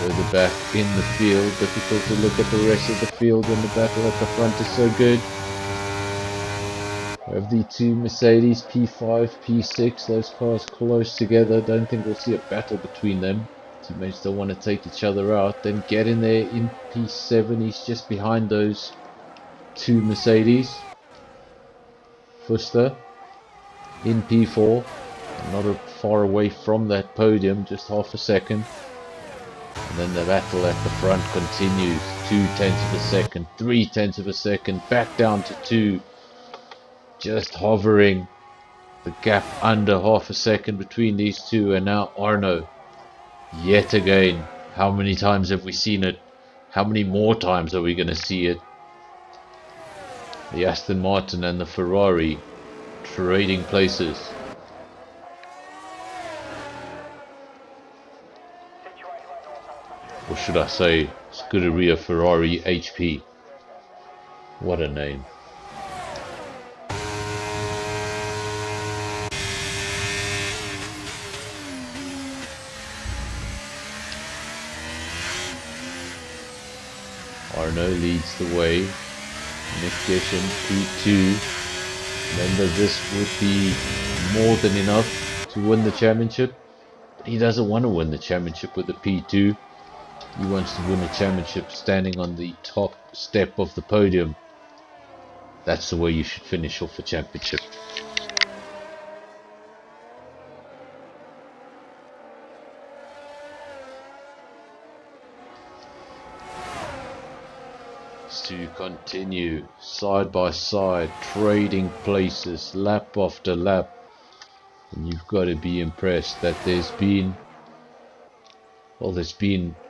Further back in the field, difficult to look at the rest of the field when the battle at the front is so good. We have the two Mercedes, P5, P6, those cars close together. Don't think we'll see a battle between them. Teammates don't want to take each other out. Then get in there in P7. He's just behind those two Mercedes. Fuster in P4. Not far away from that podium, just half a second. And then the battle at the front continues. 0.2 of a second, 0.3 of a second, back down to 2. Just hovering. The gap under half a second between these two, and now Arno. Yet again, how many times have we seen it? How many more times are we going to see it? The Aston Martin and the Ferrari trading places. Or should I say, Scuderia Ferrari HP. What a name. Arno leads the way. Nick Gishin, P2. Remember, this would be more than enough to win the championship. But he doesn't want to win the championship with the P2. He wants to win the championship standing on the top step of the podium. That's the way you should finish off a championship. To continue side by side, trading places, lap after lap, and you've got to be impressed that there's been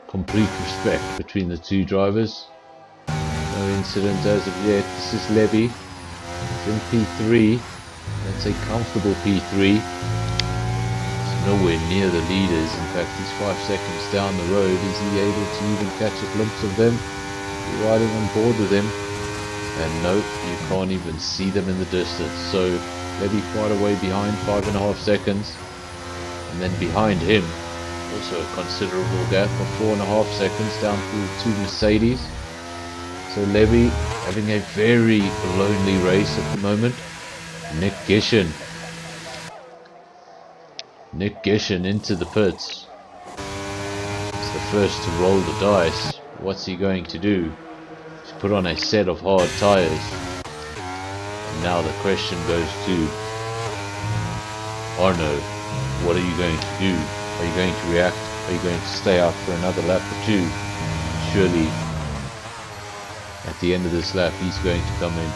complete respect between the two drivers. No incident as of yet. This is Levy. He's in P3. That's a comfortable P3. He's nowhere near the leaders. In fact, he's 5 seconds down the road. Is he able to even catch a glimpse of them? You're riding on board with him. And no, you can't even see them in the distance. So Levy quite a way behind, 5.5 seconds. And then behind him, also a considerable gap of 4.5 seconds down to 2 Mercedes. So Levy having a very lonely race at the moment. Nick Gishin into the pits. He's the first to roll the dice. What's he going to do? He's put on a set of hard tires. And now the question goes to Arno. What are you going to do? Are you going to react? Are you going to stay out for another lap or two? Surely at the end of this lap he's going to come in.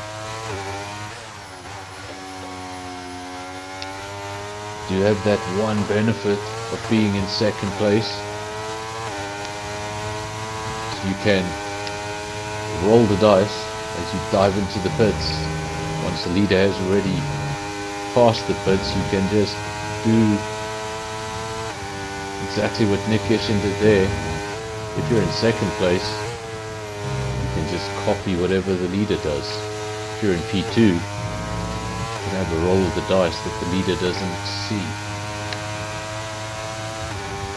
Do you have that one benefit of being in second place? You can roll the dice as you dive into the pits. Once the leader has already passed the pits, you can just do exactly what Nick Gishin did there. If you're in second place, you can just copy whatever the leader does. If you're in P2, you can have a roll of the dice that the leader doesn't see.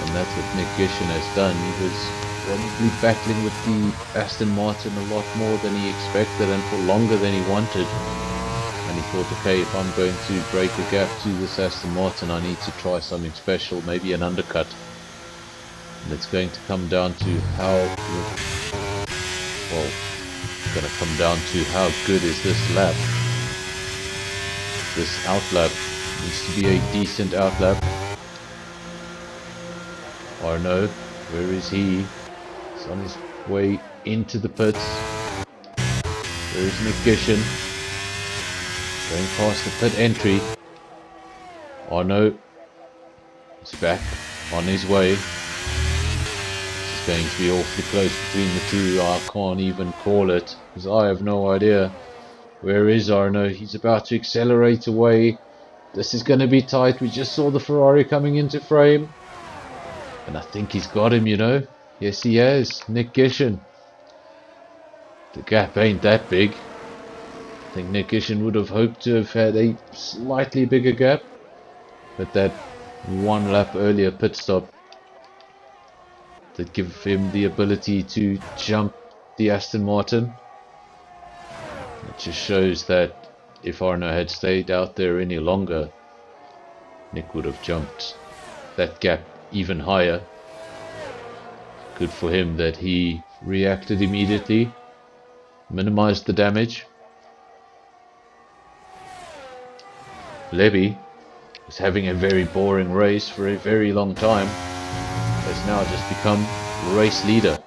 And that's what Nick Gishin has done. He was probably battling with the Aston Martin a lot more than he expected and for longer than he wanted. And he thought, okay, if I'm going to break a gap to this Aston Martin, I need to try something special, maybe an undercut. And it's going to come down to how good is this lap. This outlap needs to be a decent outlap. Arno, where is he? He's on his way into the pits. There is Nick Gishin going past the pit entry. Arno is back on his way. It's going to be awfully close between the two. I can't even call it because I have no idea. Where is Arno? He's about to accelerate away. This is going to be tight. We just saw the Ferrari coming into frame. And I think he's got him, you know. Yes, he has. Nick Gishin. The gap ain't that big. I think Nick Gishin would have hoped to have had a slightly bigger gap. But that one lap earlier pit stop that gave him the ability to jump the Aston Martin. It just shows that if Arno had stayed out there any longer, Nick would have jumped that gap even higher. Good for him that he reacted immediately, minimized the damage. Levy was having a very boring race for a very long time. Has now just become race leader.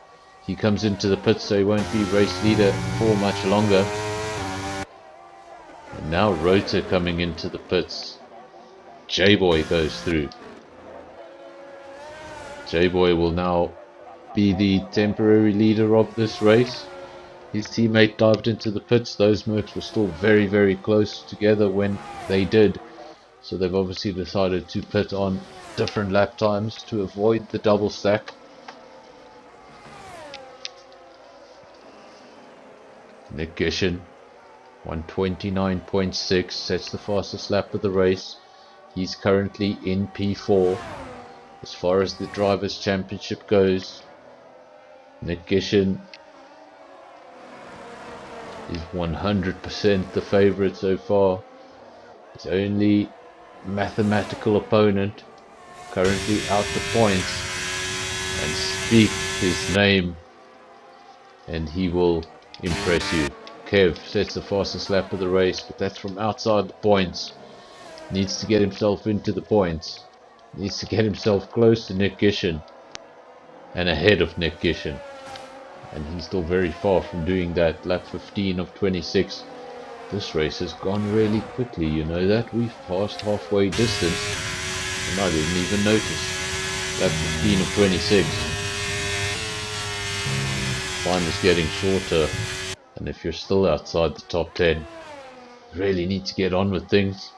He comes into the pits, so he won't be race leader for much longer. And now Rota coming into the pits. J-Boy goes through. J-Boy will now be the temporary leader of this race. His teammate dived into the pits. Those Mercs were still very, very close together when they did. So they've obviously decided to pit on different lap times to avoid the double stack. Nick Gishin, 129.6, sets the fastest lap of the race. He's currently in P4. As far as the Drivers' Championship goes, Nick Gishin is 100% the favourite so far. His only mathematical opponent currently out the points, and speak his name and he will impress you. Kev sets the fastest lap of the race, but that's from outside the points. Needs to get himself into the points. Needs to get himself close to Nick Gishin and ahead of Nick Gishin. And he's still very far from doing that. Lap 15 of 26. This race has gone really quickly, you know that? We've passed halfway distance and I didn't even notice. Lap 15 of 26. Time is getting shorter, and if you're still outside the top 10, you really need to get on with things.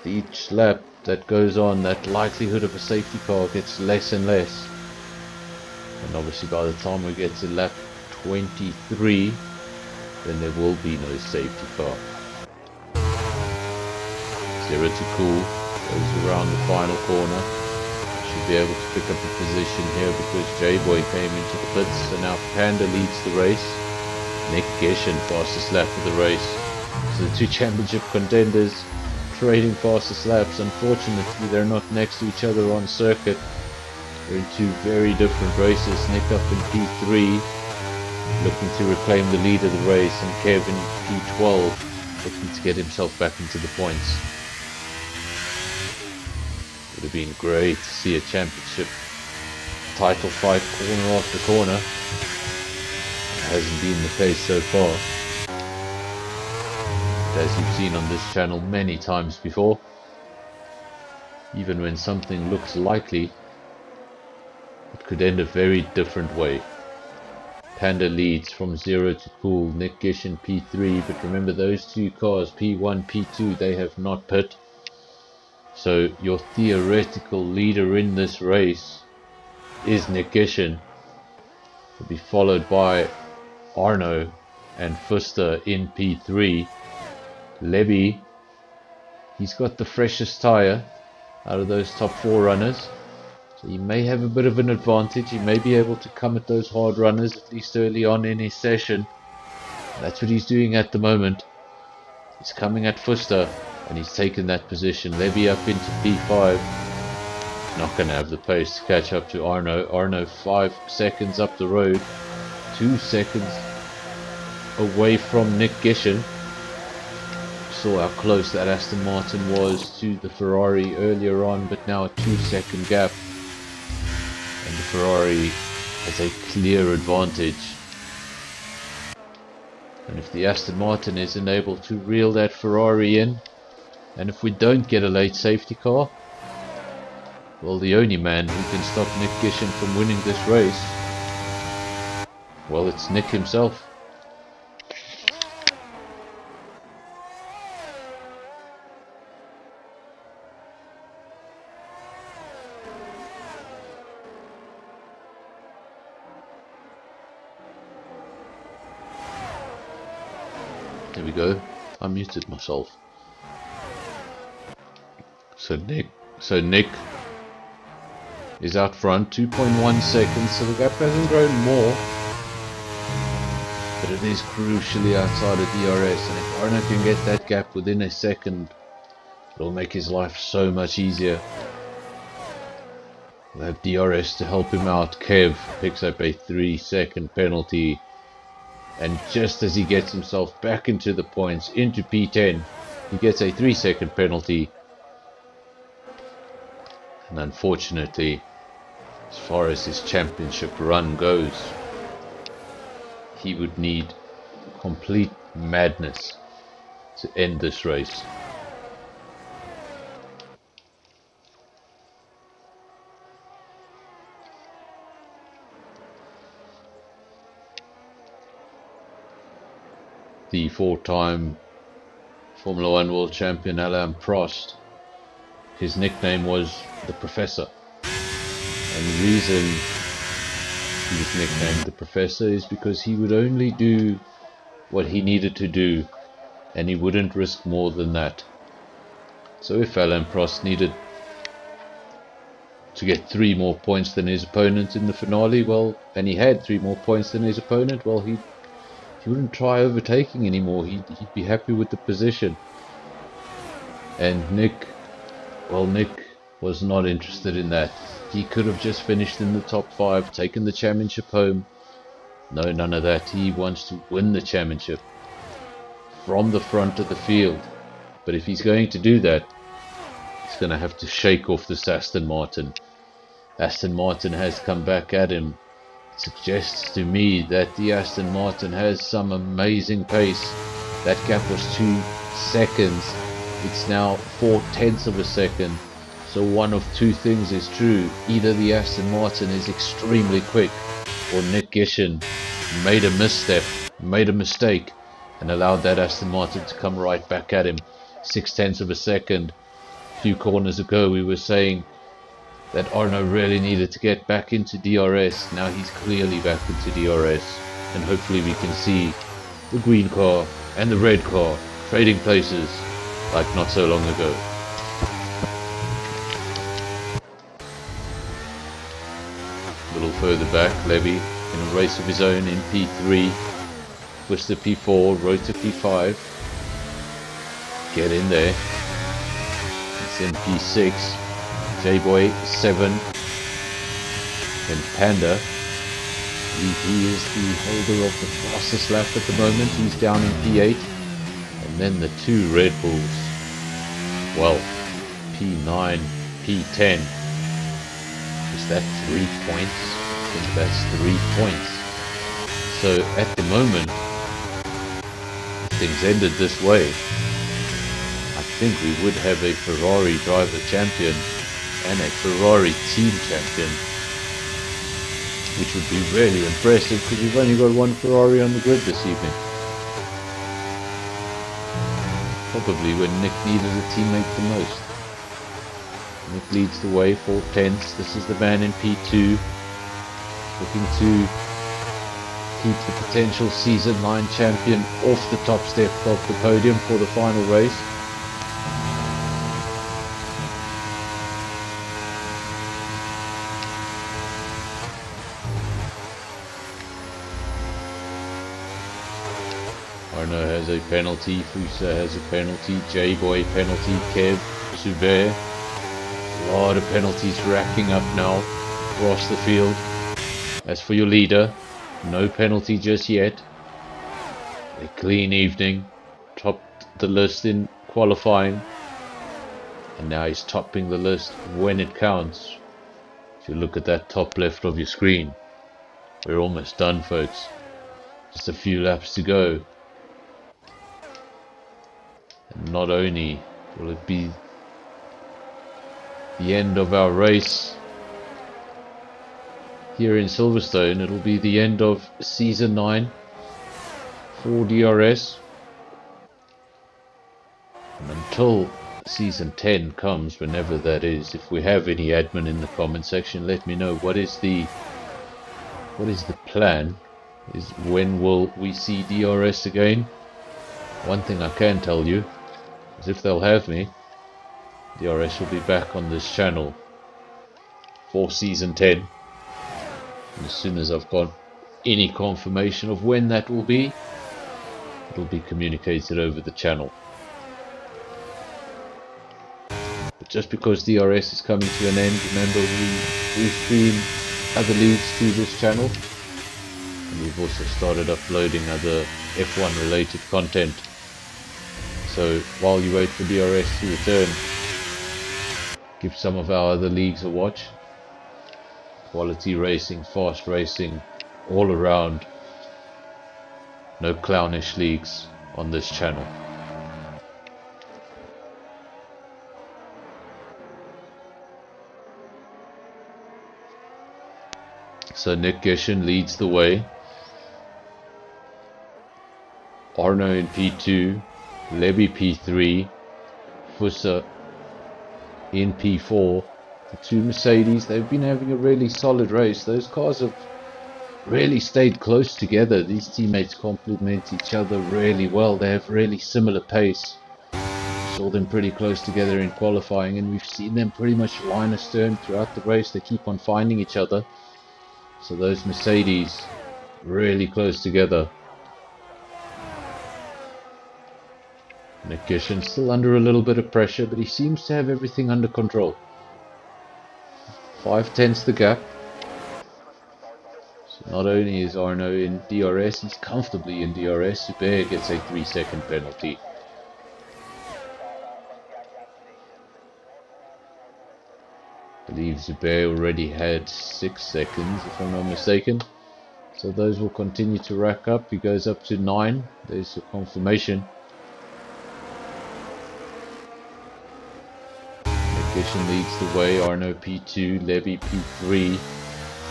Each lap that goes on, that likelihood of a safety car gets less and less. And obviously by the time we get to lap 23, then there will be no safety car. Zero to cool, goes around the final corner. Should be able to pick up a position here because J-Boy came into the pits, and now Panda leads the race. Nick Gishin, fastest lap of the race. So the two championship contenders trading fastest laps. Unfortunately, they're not next to each other on circuit. They're in two very different races. Nick up in P3, looking to reclaim the lead of the race, and Kevin P12, looking to get himself back into the points. Would have been great to see a championship title fight corner after corner. It hasn't been the case so far. But as you've seen on this channel many times before, even when something looks likely, it could end a very different way. Panda leads from 0 to cool, Nick Gishin P3, but remember those two cars, P1, P2, they have not pit. So your theoretical leader in this race is Nick Gishin. Will be followed by Arno and Fuster in P3. Lebby, he's got the freshest tyre out of those top 4 runners. So he may have a bit of an advantage. He may be able to come at those hard runners at least early on in his session. That's what he's doing at the moment. He's coming at Fuster, and he's taken that position. Lebby up into P5. Not going to have the pace to catch up to Arno. Arno 5 seconds up the road. 2 seconds away from Nick Gishin. Saw how close that Aston Martin was to the Ferrari earlier on, but now a 2-second gap. And the Ferrari has a clear advantage. And if the Aston Martin isn't able to reel that Ferrari in, and if we don't get a late safety car, well, the only man who can stop Nick Gishin from winning this race, well, it's Nick himself. There we go. I muted myself. So Nick is out front, 2.1 seconds, so the gap hasn't grown more, but it is crucially outside of DRS, and if Arno can get that gap within a second, it'll make his life so much easier. We'll have DRS to help him out. Kev picks up a 3-second penalty, and just as he gets himself back into the points, into P10, he gets a 3-second penalty. And unfortunately, as far as his championship run goes, he would need complete madness to end this race. The 4-time Formula 1 World Champion Alain Prost, his nickname was the Professor. And the reason he was nicknamed the Professor is because he would only do what he needed to do, and he wouldn't risk more than that. So if Alain Prost needed to get 3 more points than his opponent in the finale, well, and he had 3 more points than his opponent, well, he wouldn't try overtaking anymore. He'd be happy with the position. And Nick was not interested in that. He could have just finished in the top 5, taken the championship home, No, none of that. He wants to win the championship from the front of the field. But if he's going to do that, he's going to have to shake off this Aston Martin. Aston Martin has come back at him. It suggests to me that the Aston Martin has some amazing pace. That gap was 2 seconds. It's now 4/10 of a second. So one of two things is true. Either the Aston Martin is extremely quick, or Nick Gishin made a misstep, made a mistake, and allowed that Aston Martin to come right back at him. 6/10 of a second. A few corners ago we were saying that Arno really needed to get back into DRS. Now he's clearly back into DRS, and hopefully we can see the green car and the red car trading places like not so long ago. A little further back, Levy in a race of his own in P3, Twister P4, Rotor P5, get in there. It's in P6, J-Boy 7, then Panda. He is the holder of the fastest lap at the moment. He's down in P8, and then the two Red Bulls, well, P9, P10. Is that 3 points? I think that's 3 points. So at the moment, if things ended this way, I think we would have a Ferrari driver champion and a Ferrari team champion, which would be really impressive because we've only got one Ferrari on the grid this evening. Probably when Nick needed a teammate the most. Nick leads the way, 4/10. This is the man in P2, looking to keep the potential season 9 champion off the top step of the podium for the final race. Arno has a penalty, Fusa has a penalty, J-Boy penalty, Kev, Zubair. A lot of penalties racking up now across the field. As for your leader, no penalty just yet. A clean evening, topped the list in qualifying, and now he's topping the list when it counts. If you look at that top left of your screen, we're almost done, folks. Just a few laps to go. And not only will it be the end of our race here in Silverstone, it'll be the end of season 9 for DRS. And until season 10 comes, whenever that is, if we have any admin in the comment section, let me know what is the plan. Is when will we see DRS again? One thing I can tell you is if they'll have me, DRS will be back on this channel for season 10. And as soon as I've got any confirmation of when that will be, it'll be communicated over the channel. But just because DRS is coming to an end, remember we stream other leagues to this channel, and we've also started uploading other F1 related content. So while you wait for DRS to return, give some of our other leagues a watch. Quality racing, fast racing, all around. No clownish leagues on this channel. So Nick Gishin leads the way. Arno in P2, Levy P3, Fusa in P4. The two Mercedes, they've been having a really solid race. Those cars have really stayed close together. These teammates complement each other really well. They have really similar pace. Saw them pretty close together in qualifying, and we've seen them pretty much line astern throughout the race. They keep on finding each other. So those Mercedes really close together. Nick Gishin still under a little bit of pressure, but he seems to have everything under control. 5/10 the gap. So Not only is Arno in DRS, he's comfortably in DRS. Zubair gets a 3-second penalty. I believe Zubair already had 6 seconds, if I'm not mistaken. So those will continue to rack up. He goes up to 9. There's your confirmation. Mission leads the way. Arno P2, Levy P3.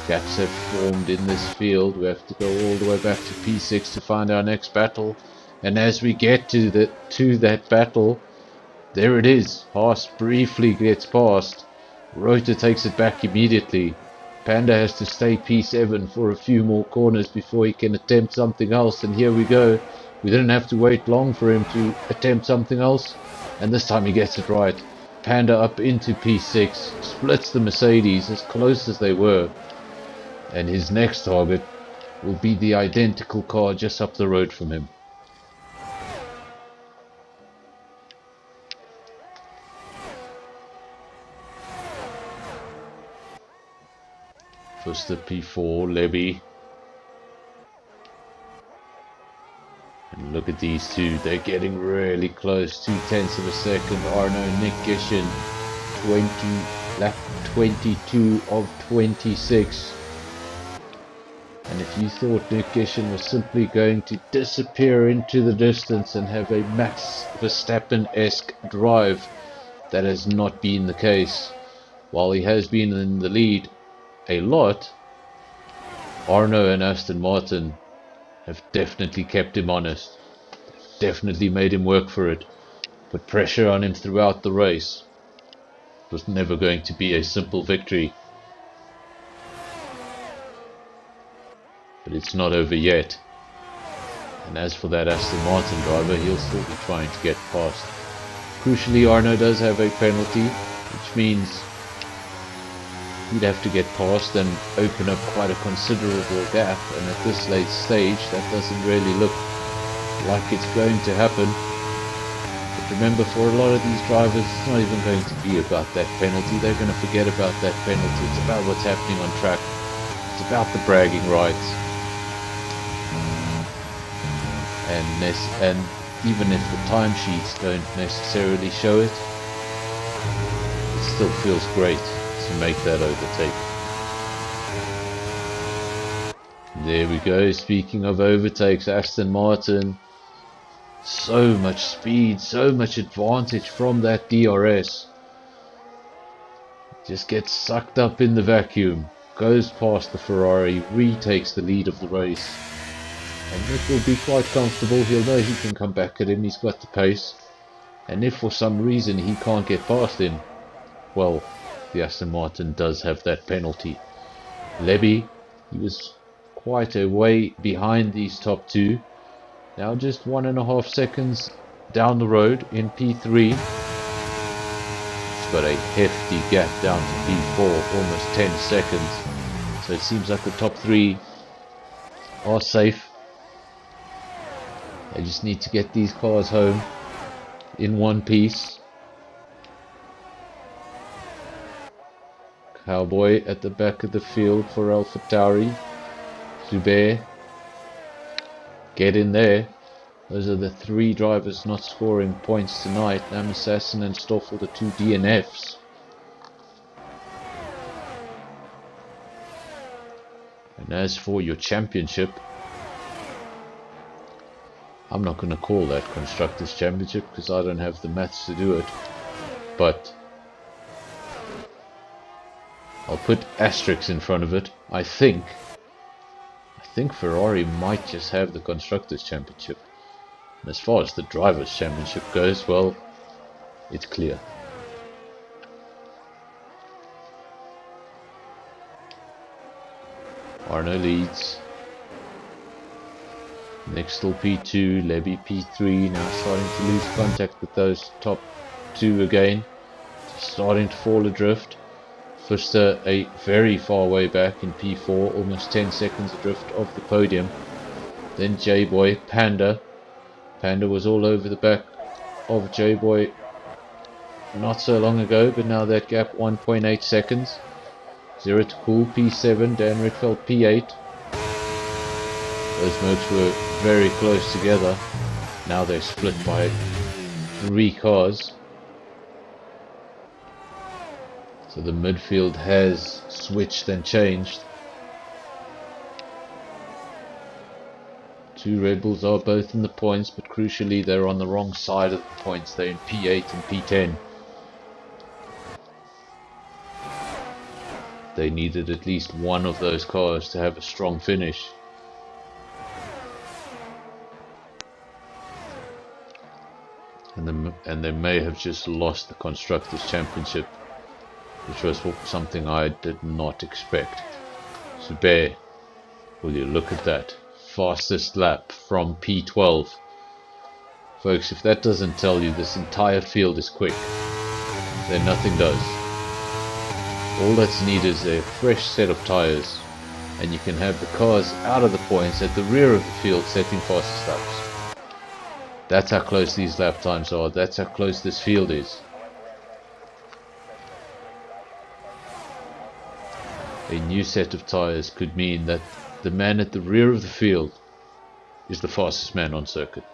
Gaps have formed in this field. We have to go all the way back to P6 to find our next battle. And as we get to that battle, there it is. Haas briefly gets past. Rota takes it back immediately. Panda has to stay P7 for a few more corners before he can attempt something else. And here we go. We didn't have to wait long for him to attempt something else. And this time he gets it right. Panda up into P6. Splits the Mercedes as close as they were. And his next target will be the identical car just up the road from him. First the P4, Levy. And look at these two, they're getting really close. 0.2 of a second. Arno, Nick Gishin, lap 22 of 26. And if you thought Nick Gishin was simply going to disappear into the distance and have a Max Verstappen-esque drive, that has not been the case. While he has been in the lead a lot, Arno and Aston Martin have definitely kept him honest. Definitely made him work for it. Put pressure on him throughout the race. It was never going to be a simple victory. But it's not over yet. And as for that Aston Martin driver, he'll still be trying to get past. Crucially, Arno does have a penalty, which means he'd have to get past and open up quite a considerable gap. And at this late stage, that doesn't really look like it's going to happen. But remember, for a lot of these drivers, it's not even going to be about that penalty. They're going to forget about that penalty. It's about what's happening on track. It's about the bragging rights. And even if the timesheets don't necessarily show it, it still feels great to make that overtake. There we go. Speaking of overtakes, Aston Martin, so much speed, so much advantage from that DRS. Just gets sucked up in the vacuum, goes past the Ferrari, retakes the lead of the race. And Nick will be quite comfortable. He'll know he can come back at him. He's got the pace. And if for some reason he can't get past him, well, the Aston Martin does have that penalty. Levy, he was quite a way behind these top two. Now just 1.5 seconds down the road in P3. He's got a hefty gap down to P4, almost 10 seconds. So it seems like the top three are safe. They just need to get these cars home in one piece. Cowboy at the back of the field for AlphaTauri. Zubair, get in there. Those are the three drivers not scoring points tonight. Nam Assassin and Stoffel, the two DNFs. And as for your championship, I'm not going to call that Constructors' Championship because I don't have the maths to do it. But I'll put asterisks in front of it. I think Ferrari might just have the Constructors' Championship. And as far as the Drivers' Championship goes, well, it's clear. Arno leads. Next still P2, Levy P3, now starting to lose contact with those top two again. Starting to fall adrift. Fuster a very far way back in P4, almost 10 seconds adrift of the podium. Then J-Boy, Panda. Panda was all over the back of J-Boy not so long ago, but now that gap 1.8 seconds. Zero to cool, P7, Dan Rickfeld P8. Those modes were very close together. Now they're split by 3 cars. So the midfield has switched and changed. 2 Red Bulls are both in the points, but crucially they're on the wrong side of the points. They're in P8 and P10. They needed at least one of those cars to have a strong finish. And they may have just lost the Constructors' Championship, which was something I did not expect. So Bear, will you look at that? Fastest lap from P12. Folks, if that doesn't tell you this entire field is quick, then nothing does. All that's needed is a fresh set of tires, and you can have the cars out of the points at the rear of the field setting fastest laps. That's how close these lap times are. That's how close this field is. A new set of tires could mean that the man at the rear of the field is the fastest man on circuit.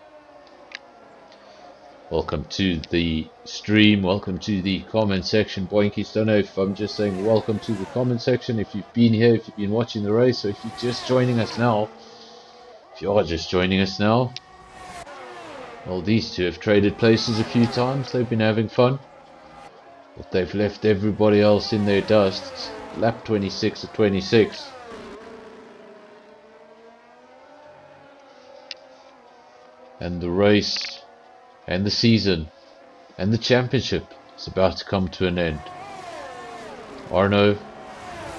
Welcome to the stream, welcome to the comment section. Boinkies, don't know if I'm just saying welcome to the comment section, if you've been here, if you've been watching the race, or if you're just joining us now. If you are just joining us now, well, these two have traded places a few times. They've been having fun, but they've left everybody else in their dust. It's lap 26 of 26. And the race and the season and the championship is about to come to an end. Arno,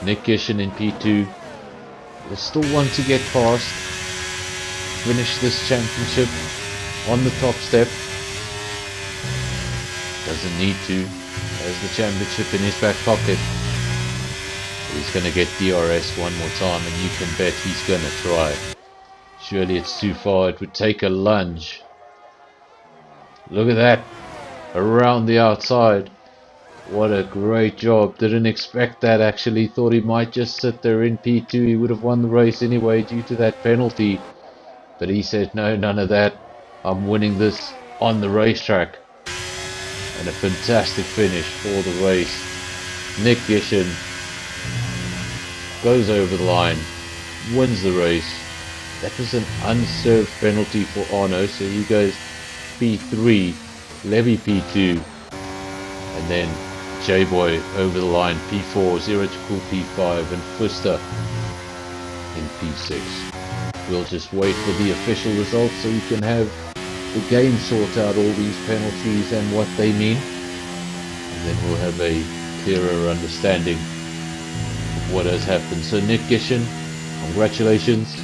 Nick Gishen in P2 will still want to get past, finish this championship on the top step. Doesn't need to, has the championship in his back pocket. He's going to get DRS one more time, and you can bet he's going to try. Surely it's too far. It would take a lunge. Look at that. Around the outside. What a great job. Didn't expect that, actually. Thought he might just sit there in P2. He would have won the race anyway due to that penalty. But he said, no, none of that. I'm winning this on the racetrack. And a fantastic finish for the race. Nick Gishen goes over the line. Wins the race. That was an unserved penalty for Arno, so he goes P3, Levy P2, and then J-Boy over the line P4, Zero to Cool P5, and Fuster in P6. We'll just wait for the official results so we can have the game sort out all these penalties and what they mean, and then we'll have a clearer understanding of what has happened. So Nick Gishen, congratulations.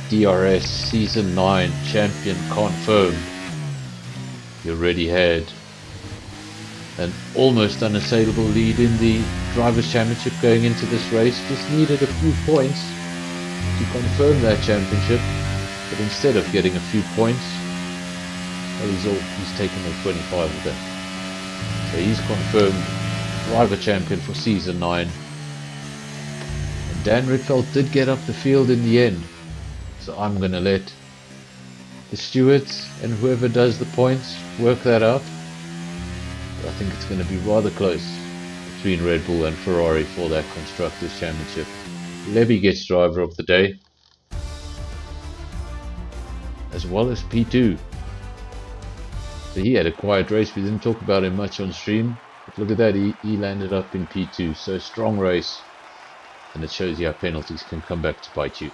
DRS Season 9 champion confirmed. You already had an almost unassailable lead in the Drivers' Championship going into this race. Just needed a few points to confirm that championship, but instead of getting a few points, well, he's taken all 25 of them. So he's confirmed Driver Champion for Season 9. And Dan Ritfeld did get up the field in the end. So I'm going to let the stewards and whoever does the points work that out. But I think it's going to be rather close between Red Bull and Ferrari for that Constructors' Championship. Levy gets Driver of the Day, as well as P2. So he had a quiet race. We didn't talk about him much on stream. But look at that, he landed up in P2. So strong race. And it shows you how penalties can come back to bite you.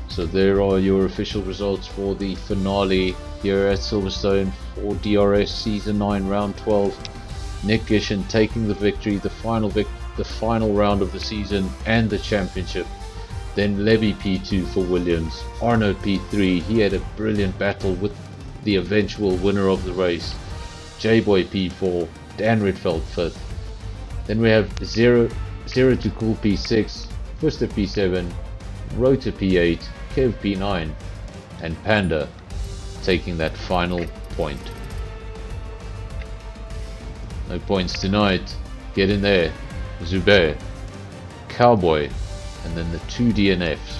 So there are your official results for the finale here at Silverstone for DRS Season 9 Round 12. Nick Gishen taking the victory, the final round of the season and the championship. Then Levy P2 for Williams, Arno P3, he had a brilliant battle with the eventual winner of the race. J-Boy P4, Dan Ritfeld 5th. Then we have Zero to Cool P6, Fuster P7, Rota P8, Kev P9, and Panda taking that final point. No points tonight. Get in there. Zubair, Cowboy, and then the 2 DNFs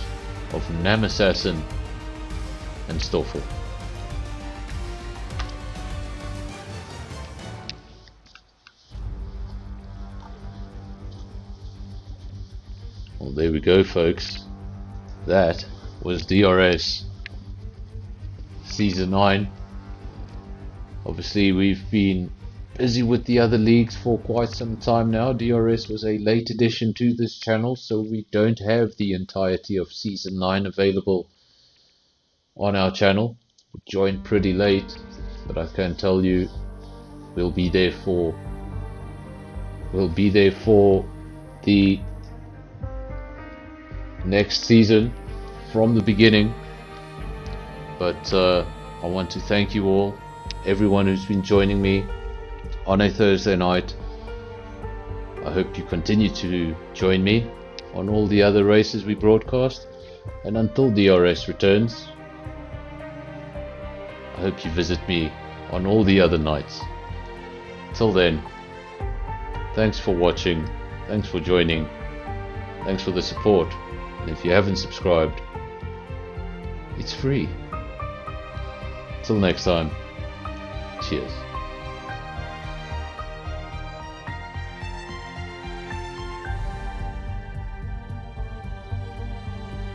of Nam Assassin and Stoffel. Well, there we go, folks. That was DRS Season 9. Obviously, we've been busy with the other leagues for quite some time now. DRS was a late addition to this channel, so we don't have the entirety of Season 9 available on our channel. We joined pretty late, but I can tell you we'll be there for the next season from the beginning. But I want to thank you all, everyone who's been joining me on a Thursday night. I hope you continue to join me on all the other races we broadcast, and until DRS returns, I hope you visit me on all the other nights. Till then, thanks for watching, thanks for joining, thanks for the support, and if you haven't subscribed, it's free. Till next time, cheers.